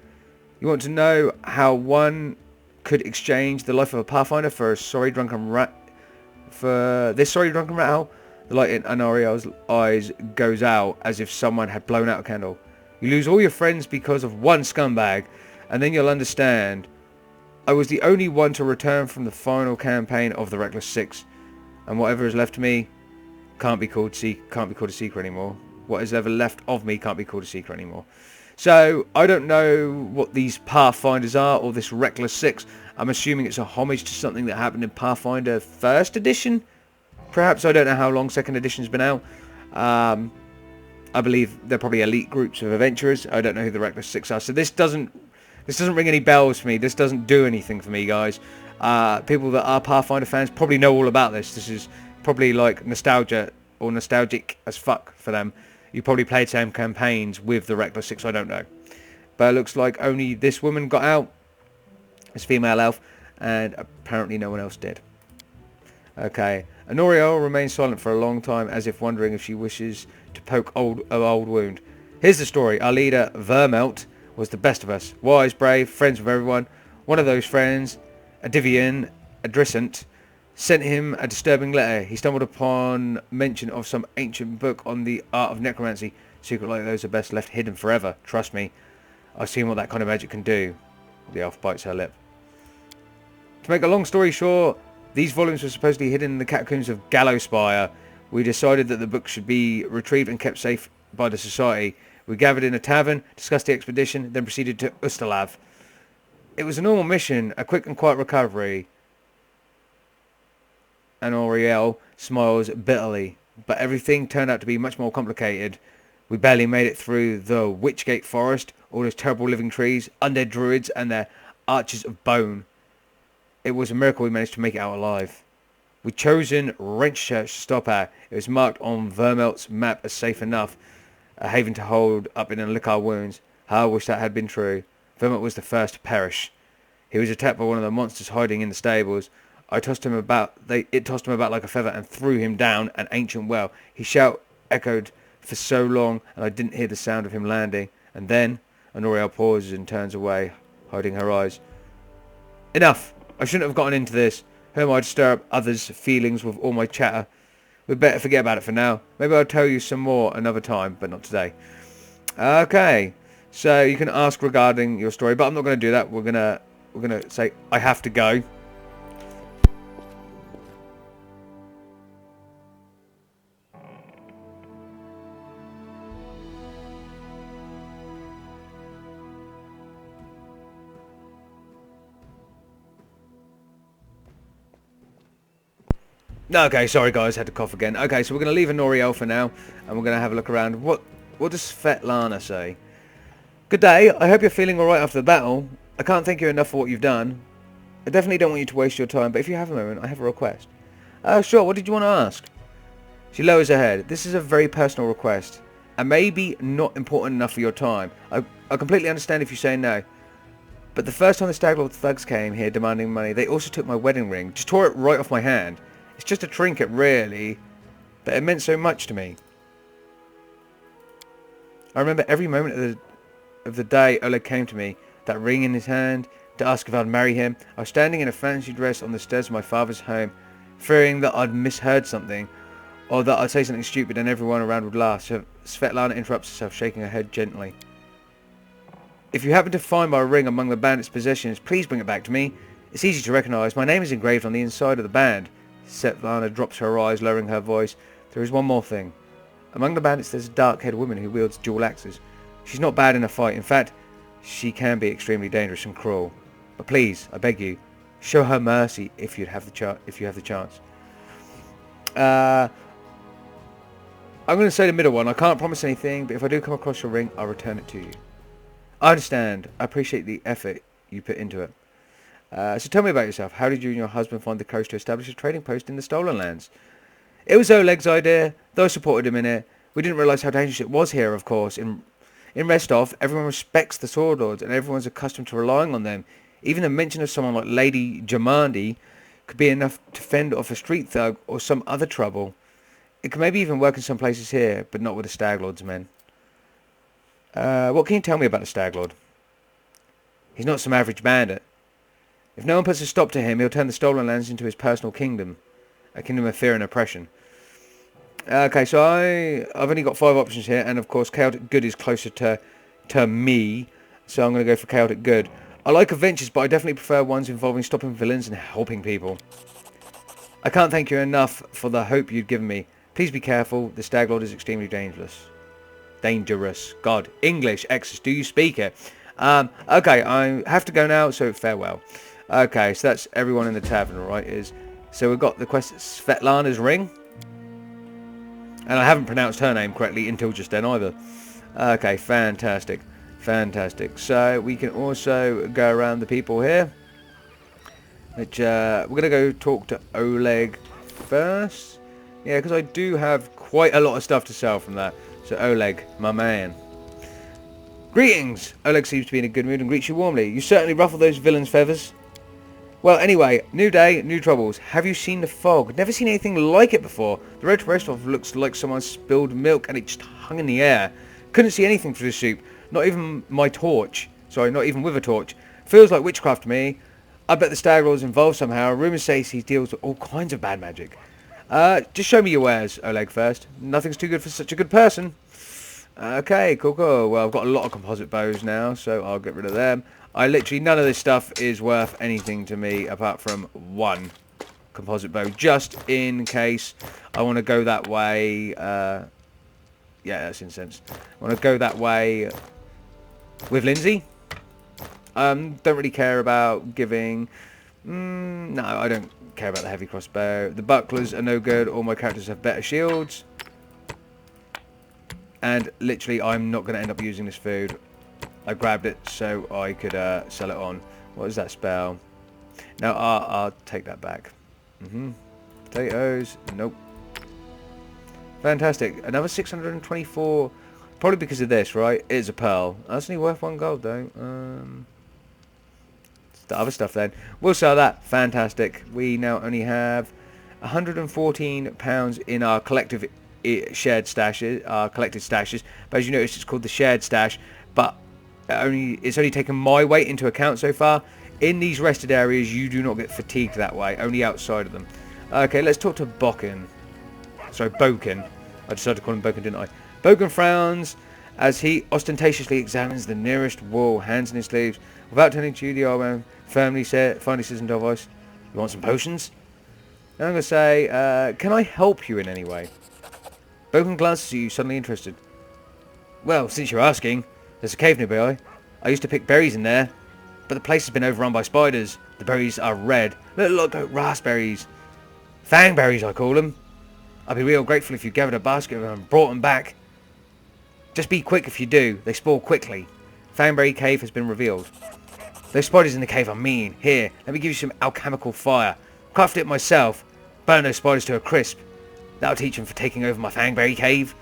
You want to know how one could exchange the life of a Pathfinder for a sorry drunken rat? For this sorry drunken rat hole? The light in Anariel's eyes goes out as if someone had blown out a candle. You lose all your friends because of one scumbag, and then you'll understand. I was the only one to return from the final campaign of the Reckless Six, and whatever is left of me can't be called a secret anymore. What is ever left of me can't be called a secret anymore. So I don't know what these Pathfinders are or this Reckless Six. I'm assuming it's a homage to something that happened in Pathfinder First Edition. Perhaps. I don't know how long Second Edition's been out. I believe they're probably elite groups of adventurers. I don't know who the Reckless Six are. So this doesn't ring any bells for me. This doesn't do anything for me, guys. People that are Pathfinder fans probably know all about this. This is probably like nostalgia or nostalgic as fuck for them. You probably played some campaigns with the Reckless Six. I don't know. But it looks like only this woman got out. This female elf. And apparently no one else did. Okay. Honoriel remains silent for a long time, as if wondering if she wishes to poke an old wound. Here's the story. Our leader, Vermelt, was the best of us. Wise, brave, friends with everyone. One of those friends, Adivian Adrissant, sent him a disturbing letter. He stumbled upon mention of some ancient book on the art of necromancy. Secrets like those are best left hidden forever. Trust me. I've seen what that kind of magic can do. The elf bites her lip. To make a long story short, these volumes were supposedly hidden in the catacombs of Gallowspire. We decided that the book should be retrieved and kept safe by the society. We gathered in a tavern, discussed the expedition, then proceeded to Ustalav. It was a normal mission, a quick and quiet recovery. And Auriel smiles bitterly, but everything turned out to be much more complicated. We barely made it through the Witchgate Forest, all those terrible living trees, undead druids and their archers of bone. It was a miracle we managed to make it out alive. We'd chosen Wrench Church to stop at. It was marked on Vermelt's map as safe enough, a haven to hold up and lick our wounds. How I wish that had been true. Vermelt was the first to perish. He was attacked by one of the monsters hiding in the stables. It tossed him about like a feather and threw him down an ancient well. His shout echoed for so long, and I didn't hear the sound of him landing. And then Honoriel pauses and turns away, hiding her eyes. Enough! I shouldn't have gotten into this. Who am I to stir up others' feelings with all my chatter? We'd better forget about it for now. Maybe I'll tell you some more another time, but not today. Okay, so you can ask regarding your story, but I'm not going to do that. We're gonna say I have to go. Okay, sorry guys, had to cough again. Okay, so we're going to leave Anoriel for now, and we're going to have a look around. What does Svetlana say? Good day, I hope you're feeling alright after the battle. I can't thank you enough for what you've done. I definitely don't want you to waste your time, but if you have a moment, I have a request. Sure, what did you want to ask? She lowers her head. This is a very personal request, and maybe not important enough for your time. I completely understand if you say no. But the first time the Staglord thugs came here demanding money, they also took my wedding ring. Just tore it right off my hand. It's just a trinket, really, but it meant so much to me. I remember every moment of the day Oleg came to me, that ring in his hand, to ask if I'd marry him. I was standing in a fancy dress on the stairs of my father's home, fearing that I'd misheard something, or that I'd say something stupid and everyone around would laugh. So Svetlana interrupts herself, shaking her head gently. If you happen to find my ring among the bandits' possessions, please bring it back to me. It's easy to recognise. My name is engraved on the inside of the band. Svetlana drops her eyes, lowering her voice. There is one more thing. Among the bandits there's a dark-haired woman who wields dual axes. She's not bad in a fight. In fact, she can be extremely dangerous and cruel. But please, I beg you, show her mercy if you have the chance. I'm going to say the middle one. I can't promise anything, but if I do come across your ring, I'll return it to you. I understand. I appreciate the effort you put into it. So tell me about yourself. How did you and your husband find the coast to establish a trading post in the Stolen Lands? It was Oleg's idea, though I supported him in it. We didn't realise how dangerous it was here, of course. In Restov, everyone respects the Sword Lords, and everyone's accustomed to relying on them. Even the mention of someone like Lady Jamandi could be enough to fend off a street thug or some other trouble. It could maybe even work in some places here, but not with the Staglord's men. What can you tell me about the Staglord? He's not some average bandit. If no one puts a stop to him, he'll turn the Stolen Lands into his personal kingdom. A kingdom of fear and oppression. Okay, so I've only got 5 options here, and of course Chaotic Good is closer to me, so I'm going to go for Chaotic Good. I like adventures, but I definitely prefer ones involving stopping villains and helping people. I can't thank you enough for the hope you've given me. Please be careful, the Staglord is extremely dangerous. God, English, Exsus, do you speak it? Okay, I have to go now, so farewell. Okay, so that's everyone in the tavern, right? So we've got the quest Svetlana's ring. And I haven't pronounced her name correctly until just then either. Okay, fantastic. Fantastic. So we can also go around the people here. Which, we're going to go talk to Oleg first. Yeah, because I do have quite a lot of stuff to sell from that. So Oleg, my man. Greetings! Oleg seems to be in a good mood and greets you warmly. You certainly ruffle those villains' feathers. Well, anyway, new day, new troubles. Have you seen the fog? Never seen anything like it before. The road to Rostov looks like someone spilled milk and it just hung in the air. Couldn't see anything through the soup. Not even my torch. Sorry, not even with a torch. Feels like witchcraft to me. I bet the Staglord's involved somehow. Rumours say he deals with all kinds of bad magic. Just show me your wares, Oleg, first. Nothing's too good for such a good person. Okay, cool. Well, I've got a lot of composite bows now, so I'll get rid of them. None of this stuff is worth anything to me apart from one composite bow, just in case I want to go that way. Yeah, that's incense. I want to go that way with Lindsay. Don't really care about giving... no, I don't care about the heavy crossbow. The bucklers are no good. All my characters have better shields. And literally, I'm not going to end up using this food. I grabbed it so I could sell it on. What is that spell? No, I'll take that back. Potatoes. Nope. Fantastic. Another 624. Probably because of this, right? It's a pearl. That's only worth 1 gold, though. The other stuff, then. We'll sell that. Fantastic. We now only have £114 in our collective shared stashes, our collected stashes. But as you notice, it's called the shared stash. But it's only taken my weight into account so far. In these rested areas, you do not get fatigued that way. Only outside of them. Okay, let's talk to Bokin. Sorry, Bokin. I decided to call him Bokin, didn't I? Bokin frowns as he ostentatiously examines the nearest wall, hands in his sleeves. Without turning to you, the old man finally says in dull voice, "You want some potions?" And I'm going to say, can I help you in any way? Bokin glances at you, suddenly interested. Well, since you're asking, there's a cave nearby. I used to pick berries in there, but the place has been overrun by spiders. The berries are red. They look like raspberries. Fangberries, I call them. I'd be real grateful if you gathered a basket of them and brought them back. Just be quick if you do. They spoil quickly. Fangberry Cave has been revealed. Those spiders in the cave are mean. Here, let me give you some alchemical fire. Crafted it myself. Burn those spiders to a crisp. That'll teach them for taking over my Fangberry Cave.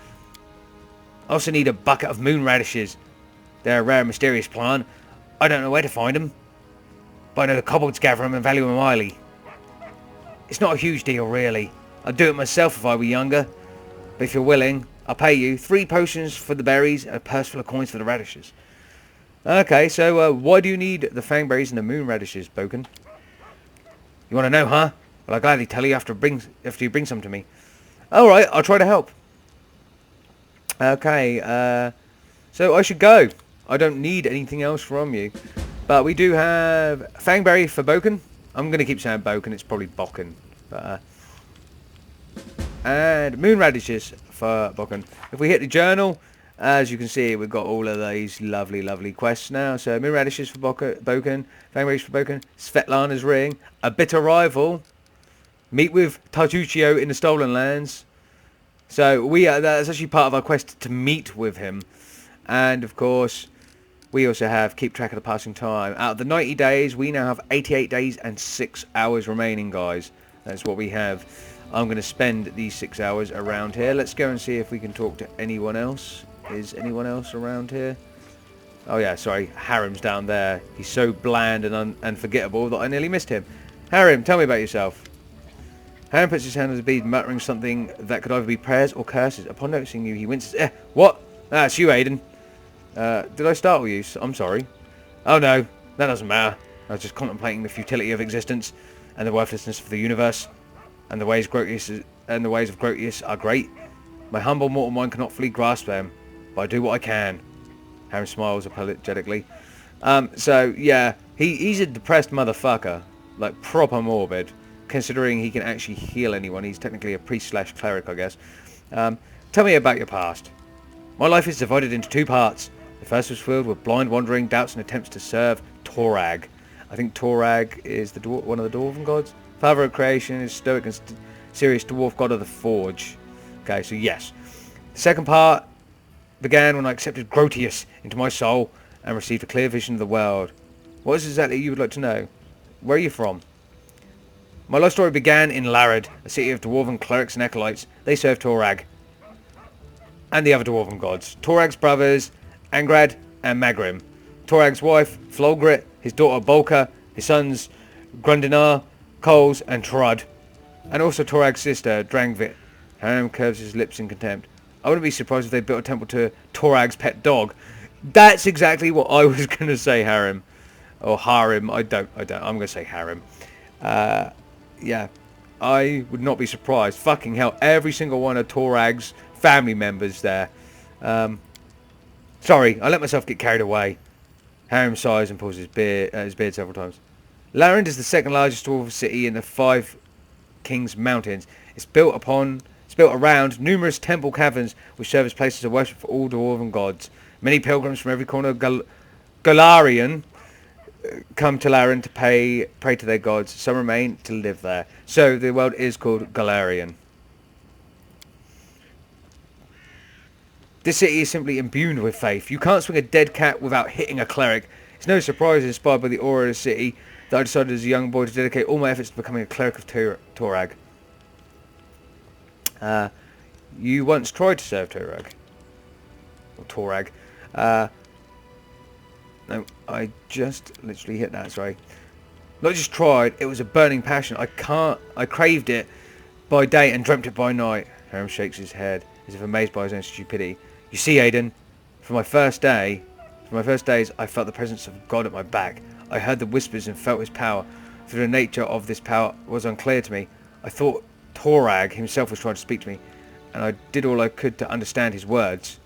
I also need a bucket of moon radishes. They're a rare mysterious plant. I don't know where to find them. But I know the kobolds gather them and value them highly. It's not a huge deal, really. I'd do it myself if I were younger. But if you're willing, I'll pay you 3 potions for the berries and a purse full of coins for the radishes. Okay, so why do you need the fangberries and the moon radishes, Boken? You want to know, huh? Well, I'll gladly tell you after you bring some to me. Alright, I'll try to help. Okay, so I should go. I don't need anything else from you. But we do have fangberry for Boken. I'm going to keep saying Boken, it's probably Boken. But, and moon radishes for Boken. If we hit the journal, as you can see, we've got all of these lovely quests now. So moon radishes for Boken, fangberries for Boken, Svetlana's ring, a bitter rival, meet with Tartuccio in the Stolen Lands. So that's actually part of our quest to meet with him. And of course, we also have keep track of the passing time. Out of the 90 days, we now have 88 days and 6 hours remaining, guys. That's what we have. I'm going to spend these 6 hours around here. Let's go and see if we can talk to anyone else. Is anyone else around here? Oh yeah, sorry. Harim's down there. He's so bland and unforgettable that I nearly missed him. Harim, tell me about yourself. Harim puts his hand on his bead, muttering something that could either be prayers or curses. Upon noticing you, he winces. What? Ah, it's you, Aiden. Did I startle you? I'm sorry. Oh no, that doesn't matter. I was just contemplating the futility of existence and the worthlessness of the universe, and the ways of Grotius are great. My humble mortal mind cannot fully grasp them, but I do what I can. Harim smiles apologetically. So yeah, he's a depressed motherfucker, like proper morbid. Considering he can actually heal anyone, he's technically a priest/cleric, I guess. Tell me about your past. My life is divided into 2 parts. The first was filled with blind wandering, doubts and attempts to serve Torag. I think Torag is one of the Dwarven gods. Father of creation, is stoic and serious dwarf god of the forge. Okay, so yes. The second part began when I accepted Grotius into my soul and received a clear vision of the world. What is exactly you would like to know? Where are you from? My life story began in Larad, a city of dwarven clerics and acolytes. They served Torag and the other dwarven gods. Torag's brothers, Angrad and Magrim. Torag's wife, Flolgrit, his daughter Bolka, his sons, Grundinar, Coles and Trud. And also Torag's sister, Drangvit. Harim curves his lips in contempt. I wouldn't be surprised if they built a temple to Torag's pet dog. That's exactly what I was going to say, Harim. Or Harim. I don't. I'm going to say Harim. Yeah. I would not be surprised. Fucking hell. Every single one of Torag's family members there. Sorry, I let myself get carried away. Harim sighs and pulls his beard several times. Larend is the second largest dwarven city in the 5 Kings Mountains. It's built around numerous temple caverns which serve as places of worship for all dwarven gods. Many pilgrims from every corner of Golarion come to Larend to pray to their gods. Some remain to live there. So the world is called Golarion. This city is simply imbued with faith. You can't swing a dead cat without hitting a cleric. It's no surprise, inspired by the aura of the city, that I decided as a young boy to dedicate all my efforts to becoming a cleric of Torag. You once tried to serve Torag. Or Torag. No, I just literally hit that, sorry. Not just tried, it was a burning passion. I craved it by day and dreamt it by night. Harim shakes his head, as if amazed by his own stupidity. You see, Aiden, for my first days, I felt the presence of God at my back. I heard the whispers and felt his power. Though the nature of this power was unclear to me, I thought Torag himself was trying to speak to me, and I did all I could to understand his words.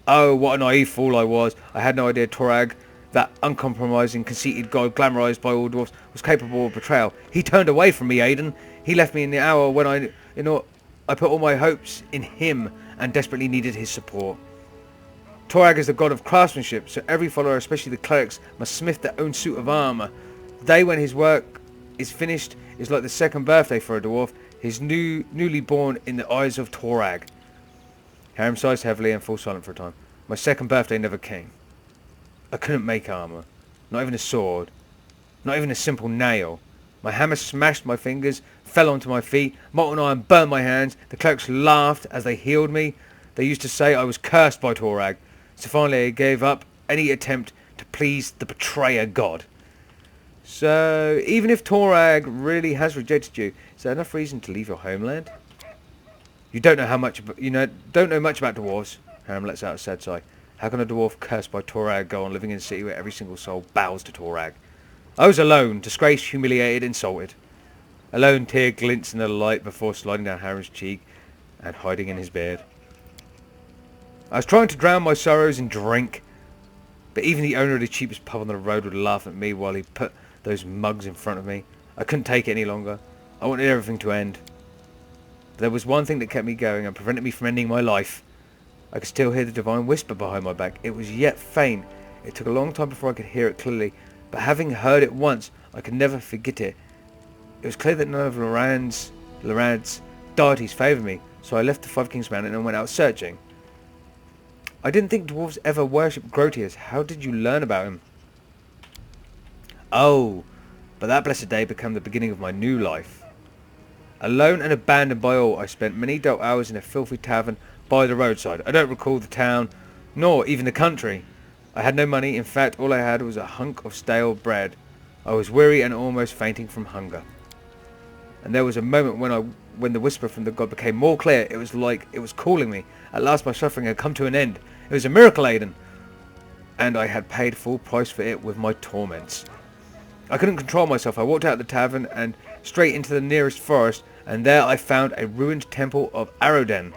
Oh, what a naive fool I was. I had no idea Torag, that uncompromising, conceited god glamorized by all dwarfs, was capable of betrayal. He turned away from me, Aiden. He left me in the hour when I put all my hopes in him and desperately needed his support. Torag is the god of craftsmanship, so every follower, especially the clerics, must smith their own suit of armor. The day when his work is finished is like the second birthday for a dwarf. his newly born in the eyes of Torag. Harem sighs heavily and falls silent for a time. My second birthday never came. I couldn't make armor. Not even a sword. Not even a simple nail. My hammer smashed my fingers, fell onto my feet. Molten iron burnt my hands. The clerics laughed as they healed me. They used to say I was cursed by Torag. So finally I gave up any attempt to please the betrayer god. So, even if Torag really has rejected you, is there enough reason to leave your homeland? You don't know much about dwarves. Harem lets out a sad sigh. How can a dwarf cursed by Torag go on living in a city where every single soul bows to Torag? I was alone, disgraced, humiliated, insulted. A lone tear glints in the light before sliding down Harem's cheek and hiding in his beard. I was trying to drown my sorrows in drink, but even the owner of the cheapest pub on the road would laugh at me while he put those mugs in front of me. I couldn't take it any longer. I wanted everything to end. But there was one thing that kept me going and prevented me from ending my life. I could still hear the divine whisper behind my back. It was yet faint. It took a long time before I could hear it clearly, but having heard it once, I could never forget it. It was clear that none of Loran's deities favoured me, so I left the Five Kings Mountain and went out searching. I didn't think dwarves ever worshipped Grotius. How did you learn about him? Oh, but that blessed day became the beginning of my new life. Alone and abandoned by all, I spent many dull hours in a filthy tavern by the roadside. I don't recall the town, nor even the country. I had no money. In fact, all I had was a hunk of stale bread. I was weary and almost fainting from hunger. And there was a moment when the whisper from the god became more clear. It was like it was calling me. At last my suffering had come to an end. It was a miracle, Aiden. And I had paid full price for it with my torments. I couldn't control myself. I walked out of the tavern and straight into the nearest forest, and there I found a ruined temple of Aroden,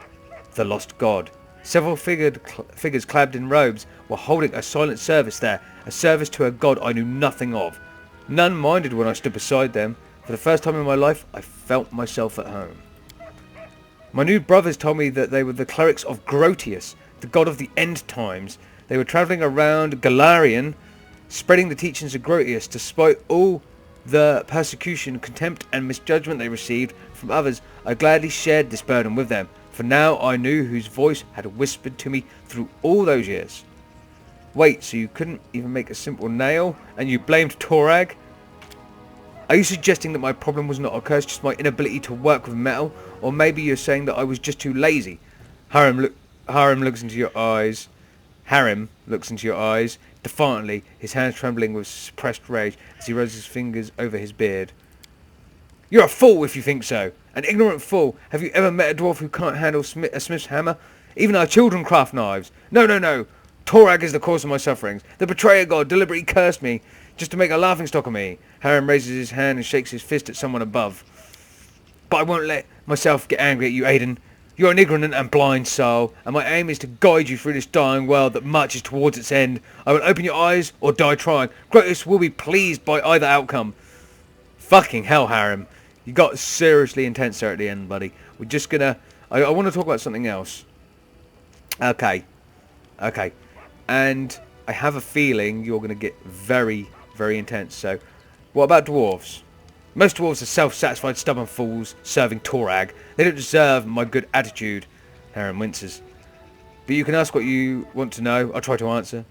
the lost god. Several figures clad in robes were holding a silent service there, a service to a god I knew nothing of. None minded when I stood beside them. For the first time in my life, I felt myself at home. My new brothers told me that they were the clerics of Grotius, the god of the end times. They were travelling around Galarian, spreading the teachings of Grotius. Despite all the persecution, contempt and misjudgment they received from others, I gladly shared this burden with them, for now I knew whose voice had whispered to me through all those years. Wait, so you couldn't even make a simple nail, and you blamed Torag? Are you suggesting that my problem was not a curse, just my inability to work with metal? Or maybe you're saying that I was just too lazy? Harem looks into your eyes. Harem looks into your eyes defiantly, his hands trembling with suppressed rage as he raises his fingers over his beard. You're a fool if you think so. An ignorant fool. Have you ever met a dwarf who can't handle a smith's hammer? Even our children craft knives. No, no, no. Torag is the cause of my sufferings. The betrayer god deliberately cursed me just to make a laughingstock of me. Harem raises his hand and shakes his fist at someone above. But I won't let myself get angry at you, Aiden. You're an ignorant and blind soul, and my aim is to guide you through this dying world that marches towards its end. I will open your eyes or die trying. Grotius will be pleased by either outcome. Fucking hell, Harem. You got seriously intense there at the end, buddy. We're just gonna... I want to talk about something else. Okay. And I have a feeling you're going to get very, very intense. So, what about dwarves? Most dwarves are self-satisfied, stubborn fools serving Torag. They don't deserve my good attitude. Harem winces. But you can ask what you want to know. I'll try to answer.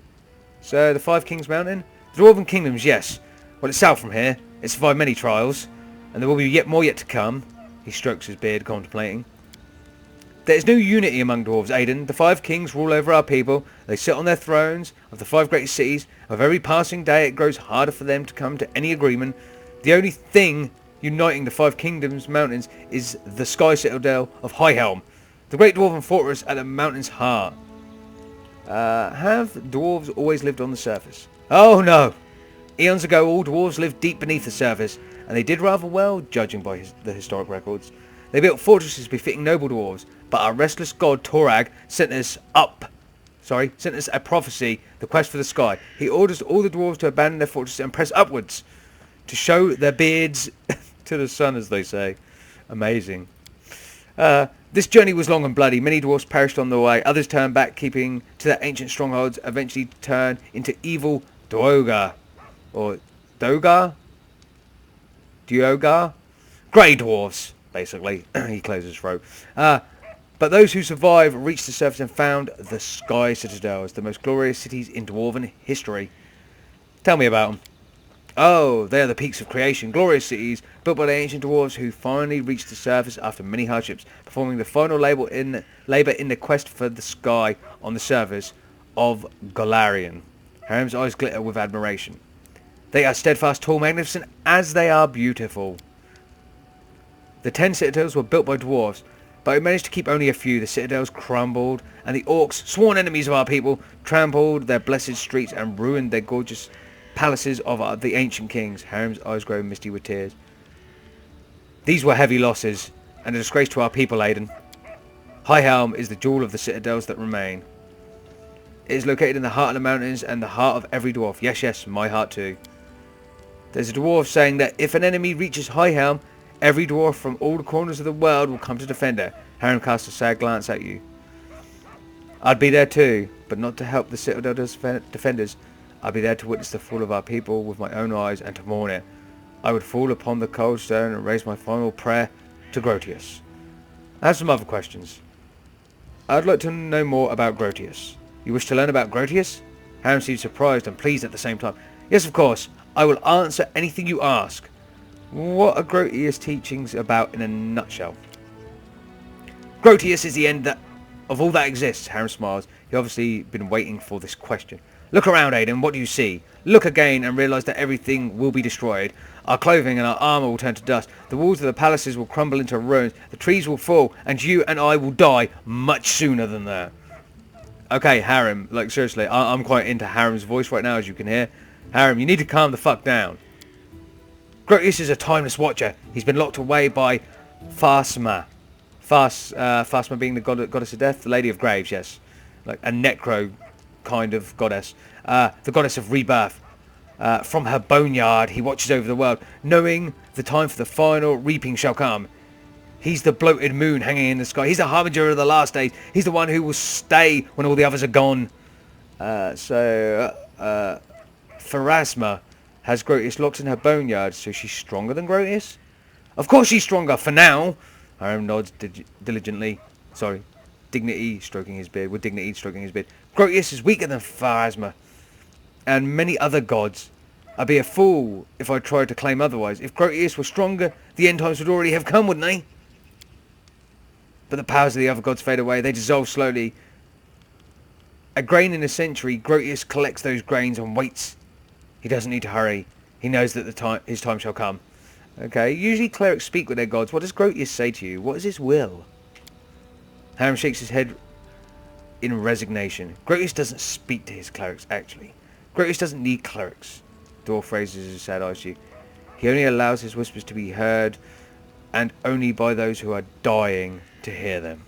So, the Five Kings Mountain? The Dwarven Kingdoms, yes. Well, it's south from here. It survived many trials. And there will be more yet to come. He strokes his beard, contemplating. There is no unity among dwarves, Aiden. The Five Kings rule over our people. They sit on their thrones of the five great cities. With every passing day, it grows harder for them to come to any agreement. The only thing uniting the Five Kingdoms mountains is the sky citadel of Highhelm, the great dwarven fortress at the mountain's heart. Have dwarves always lived on the surface? Oh no! Eons ago, all dwarves lived deep beneath the surface, and they did rather well, judging by the historic records. They built fortresses befitting noble dwarves, but our restless god Torag sent us a prophecy, the quest for the sky. He orders all the dwarves to abandon their fortresses and press upwards, to show their beards to the sun, as they say. Amazing. This journey was long and bloody. Many dwarves perished on the way. Others turned back, keeping to their ancient strongholds, eventually turned into evil Dogar. Or Dogar? Grey dwarves. basically. He closed his throat. But those who survive reached the surface and found the Sky Citadels, the most glorious cities in Dwarven history. Tell me about them. Oh, they are the peaks of creation, glorious cities built by the ancient dwarves who finally reached the surface after many hardships, performing the final labour in the quest for the sky on the surface of Golarion. Harem's eyes glitter with admiration. They are steadfast, tall, magnificent, as they are beautiful. The 10 citadels were built by dwarves, but we managed to keep only a few. The citadels crumbled, and the orcs, sworn enemies of our people, trampled their blessed streets and ruined their gorgeous palaces of the ancient kings. Harem's eyes grow misty with tears. These were heavy losses, and a disgrace to our people, Aiden. High Helm is the jewel of the citadels that remain. It is located in the heart of the mountains and the heart of every dwarf. Yes, yes, my heart too. There's a dwarf saying that if an enemy reaches High Helm, every dwarf from all the corners of the world will come to defend her. Harem cast a sad glance at you. I'd be there too, but not to help the citadel defenders. I'd be there to witness the fall of our people with my own eyes and to mourn it. I would fall upon the cold stone and raise my final prayer to Grotius. I have some other questions. I'd like to know more about Grotius. You wish to learn about Grotius? Harem seemed surprised and pleased at the same time. Yes, of course. I will answer anything you ask. What are Grotius' teachings about in a nutshell? Grotius is the end of all that exists. Harem smiles. You've obviously been waiting for this question. Look around, Aiden. What do you see? Look again and realise that everything will be destroyed. Our clothing and our armour will turn to dust. The walls of the palaces will crumble into ruins. The trees will fall. And you and I will die much sooner than that. Okay, Harem. Like, seriously. I'm quite into Harem's voice right now, as you can hear. Harem, you need to calm the fuck down. Grotius is a timeless watcher. He's been locked away by Phasma. Phasma being the goddess of death. The Lady of Graves, yes. Like a necro kind of goddess. The goddess of rebirth. From her boneyard, he watches over the world, knowing the time for the final reaping shall come. He's the bloated moon hanging in the sky. He's the harbinger of the last days. He's the one who will stay when all the others are gone. Pharasma has Grotius locked in her boneyard, so she's stronger than Grotius? Of course she's stronger, for now. Harem nods diligently. Sorry. Dignity stroking his beard. With dignity stroking his beard. Grotius is weaker than Pharasma and many other gods. I'd be a fool if I tried to claim otherwise. If Grotius were stronger, the end times would already have come, wouldn't they? But the powers of the other gods fade away. They dissolve slowly. A grain in a century, Grotius collects those grains and waits. He doesn't need to hurry. He knows that his time shall come. Okay, usually clerics speak with their gods. What does Grotius say to you? What is his will? Harem shakes his head in resignation. Grotius doesn't speak to his clerics, actually. Grotius doesn't need clerics. Dwarf raises his sad eyes to you. He only allows his whispers to be heard, and only by those who are dying to hear them.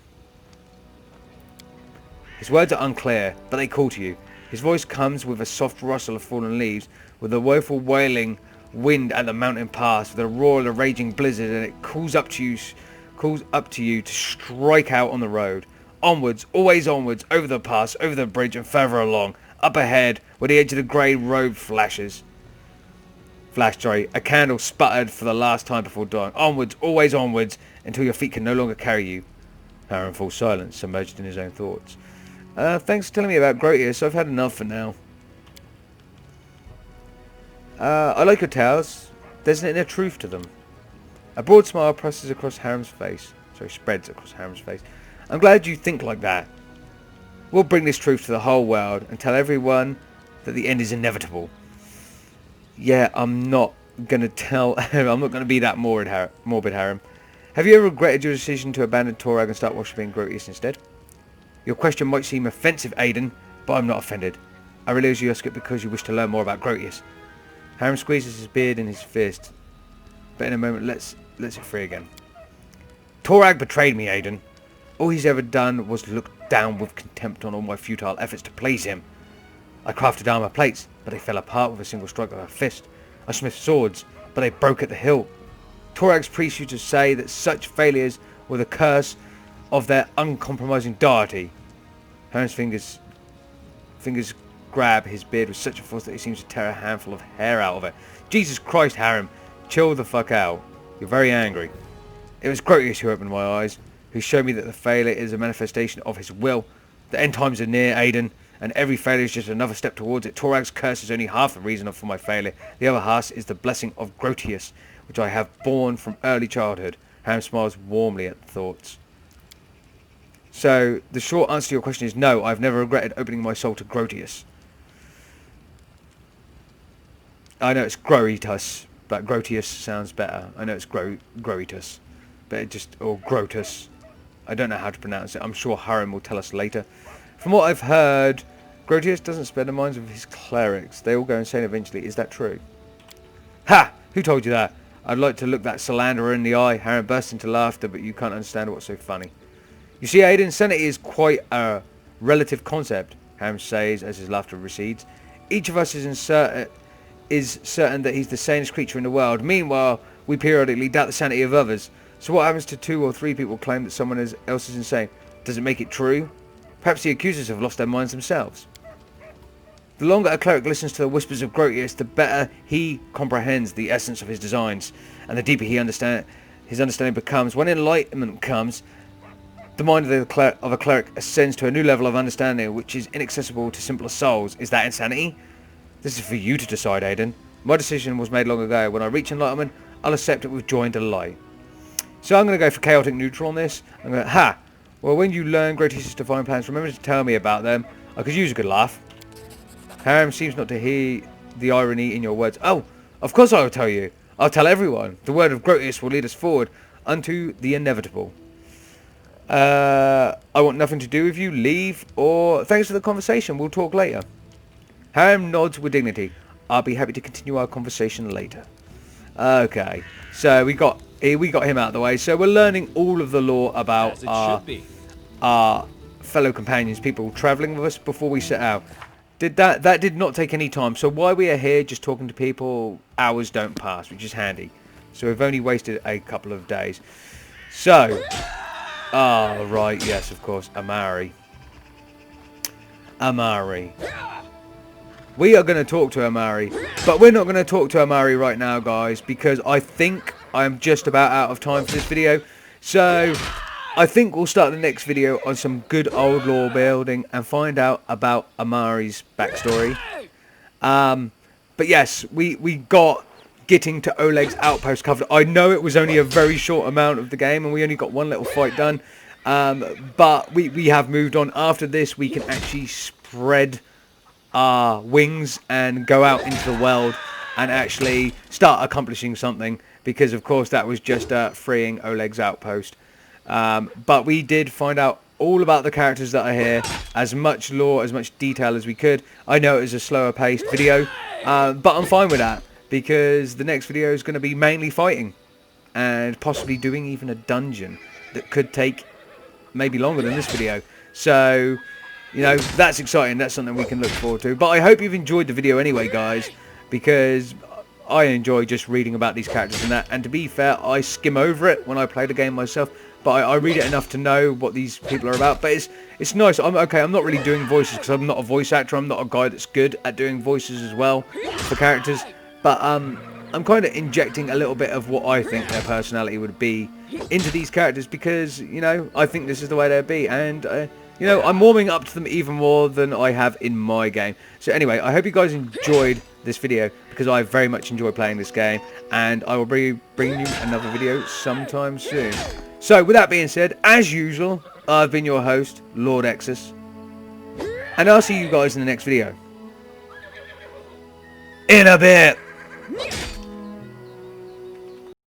His words are unclear, but they call to you. His voice comes with a soft rustle of fallen leaves, with a woeful wailing wind at the mountain pass, with a roar of a raging blizzard, and it calls up to you to strike out on the road. Onwards, always onwards, over the pass, over the bridge, and further along. Up ahead, where the edge of the grey road flashed, a candle sputtered for the last time before dying. Onwards, always onwards, until your feet can no longer carry you. Harem falls silent, submerged in his own thoughts. Thanks for telling me about Grotius. I've had enough for now. I like your tales. There's an inner truth to them. A broad smile spreads across Harem's face. I'm glad you think like that. We'll bring this truth to the whole world and tell everyone that the end is inevitable. Yeah, I'm not going to tell... I'm not going to be that morbid, Harem. Have you ever regretted your decision to abandon Torag and start worshipping Grotius instead? Your question might seem offensive, Aiden, but I'm not offended. I realise you ask it because you wish to learn more about Grotius. Harem squeezes his beard in his fist, but in a moment lets it free again. Torag betrayed me, Aiden. All he's ever done was look down with contempt on all my futile efforts to please him. I crafted armour plates, but they fell apart with a single stroke of a fist. I smithed swords, but they broke at the hilt. Torag's priests used to say that such failures were the curse of their uncompromising deity. Harem's fingers grab his beard with such a force that he seems to tear a handful of hair out of it. Jesus Christ, Harem, chill the fuck out. You're very angry. It was Grotius who opened my eyes, who showed me that the failure is a manifestation of his will. The end times are near, Aiden, and every failure is just another step towards it. Torag's curse is only half the reason for my failure. The other half is the blessing of Grotius, which I have borne from early childhood. Ham smiles warmly at the thoughts. So, the short answer to your question is no, I've never regretted opening my soul to Grotius. I know it's Groitus, but Grotius sounds better. I know it's Groitus, but it just, or Grotus. I don't know how to pronounce it. I'm sure Harren will tell us later. From what I've heard, Grotius doesn't spare the minds of his clerics. They all go insane eventually. Is that true? Ha! Who told you that? I'd like to look that Solanderer in the eye. Harren burst into laughter, but you can't understand what's so funny. You see, Aiden, sanity is quite a relative concept, Harren says as his laughter recedes. Each of us is certain that he's the sanest creature in the world. Meanwhile, we periodically doubt the sanity of others. So what happens to 2 or 3 people claim that someone else is insane? Does it make it true? Perhaps the accusers have lost their minds themselves. The longer a cleric listens to the whispers of Grotius, the better he comprehends the essence of his designs, and the deeper his understanding becomes. When enlightenment comes, the mind of a cleric ascends to a new level of understanding which is inaccessible to simpler souls. Is that insanity? This is for you to decide, Aiden. My decision was made long ago. When I reach enlightenment, I'll accept it with joy and delight. So I'm going to go for chaotic neutral on this. I'm going to, well, when you learn Grotius' divine plans, remember to tell me about them. I could use a good laugh. Harren seems not to hear the irony in your words. Oh, of course I will tell you. I'll tell everyone. The word of Grotius will lead us forward unto the inevitable. I want nothing to do with you. Leave, or thanks for the conversation. We'll talk later. Harren nods with dignity. I'll be happy to continue our conversation later. Okay, so we got him out of the way. So we're learning all of the lore about our fellow companions, people travelling with us before we set out. That did not take any time. So while we are here just talking to people, hours don't pass, which is handy. So we've only wasted a couple of days. So, right, yes, of course, Amari. We are going to talk to Amari, but we're not going to talk to Amari right now, guys, because I think I'm just about out of time for this video. So I think we'll start the next video on some good old lore building and find out about Amari's backstory. But yes, we got getting to Oleg's outpost covered. I know it was only a very short amount of the game and we only got one little fight done. But we have moved on. After this, we can actually spread our wings and go out into the world and actually start accomplishing something, because of course that was just freeing Oleg's outpost. But we did find out all about the characters that are here, as much lore, as much detail as we could. I know it was a slower paced video, but I'm fine with that, because the next video is going to be mainly fighting and possibly doing even a dungeon that could take maybe longer than this video. So, you know, that's exciting. That's something we can look forward to. But I hope you've enjoyed the video anyway, guys, because I enjoy just reading about these characters and that. And to be fair, I skim over it when I play the game myself, but I read it enough to know what these people are about. But it's nice. I'm not really doing voices because I'm not a voice actor. I'm not a guy that's good at doing voices as well for characters. But I'm kind of injecting a little bit of what I think their personality would be into these characters, because, you know, I think this is the way they'd be. And you know, I'm warming up to them even more than I have in my game. So anyway, I hope you guys enjoyed this video, because I very much enjoy playing this game, and I will be bringing you another video sometime soon. So with that being said, as usual, I've been your host, Lord Exsus, and I'll see you guys in the next video. In a bit.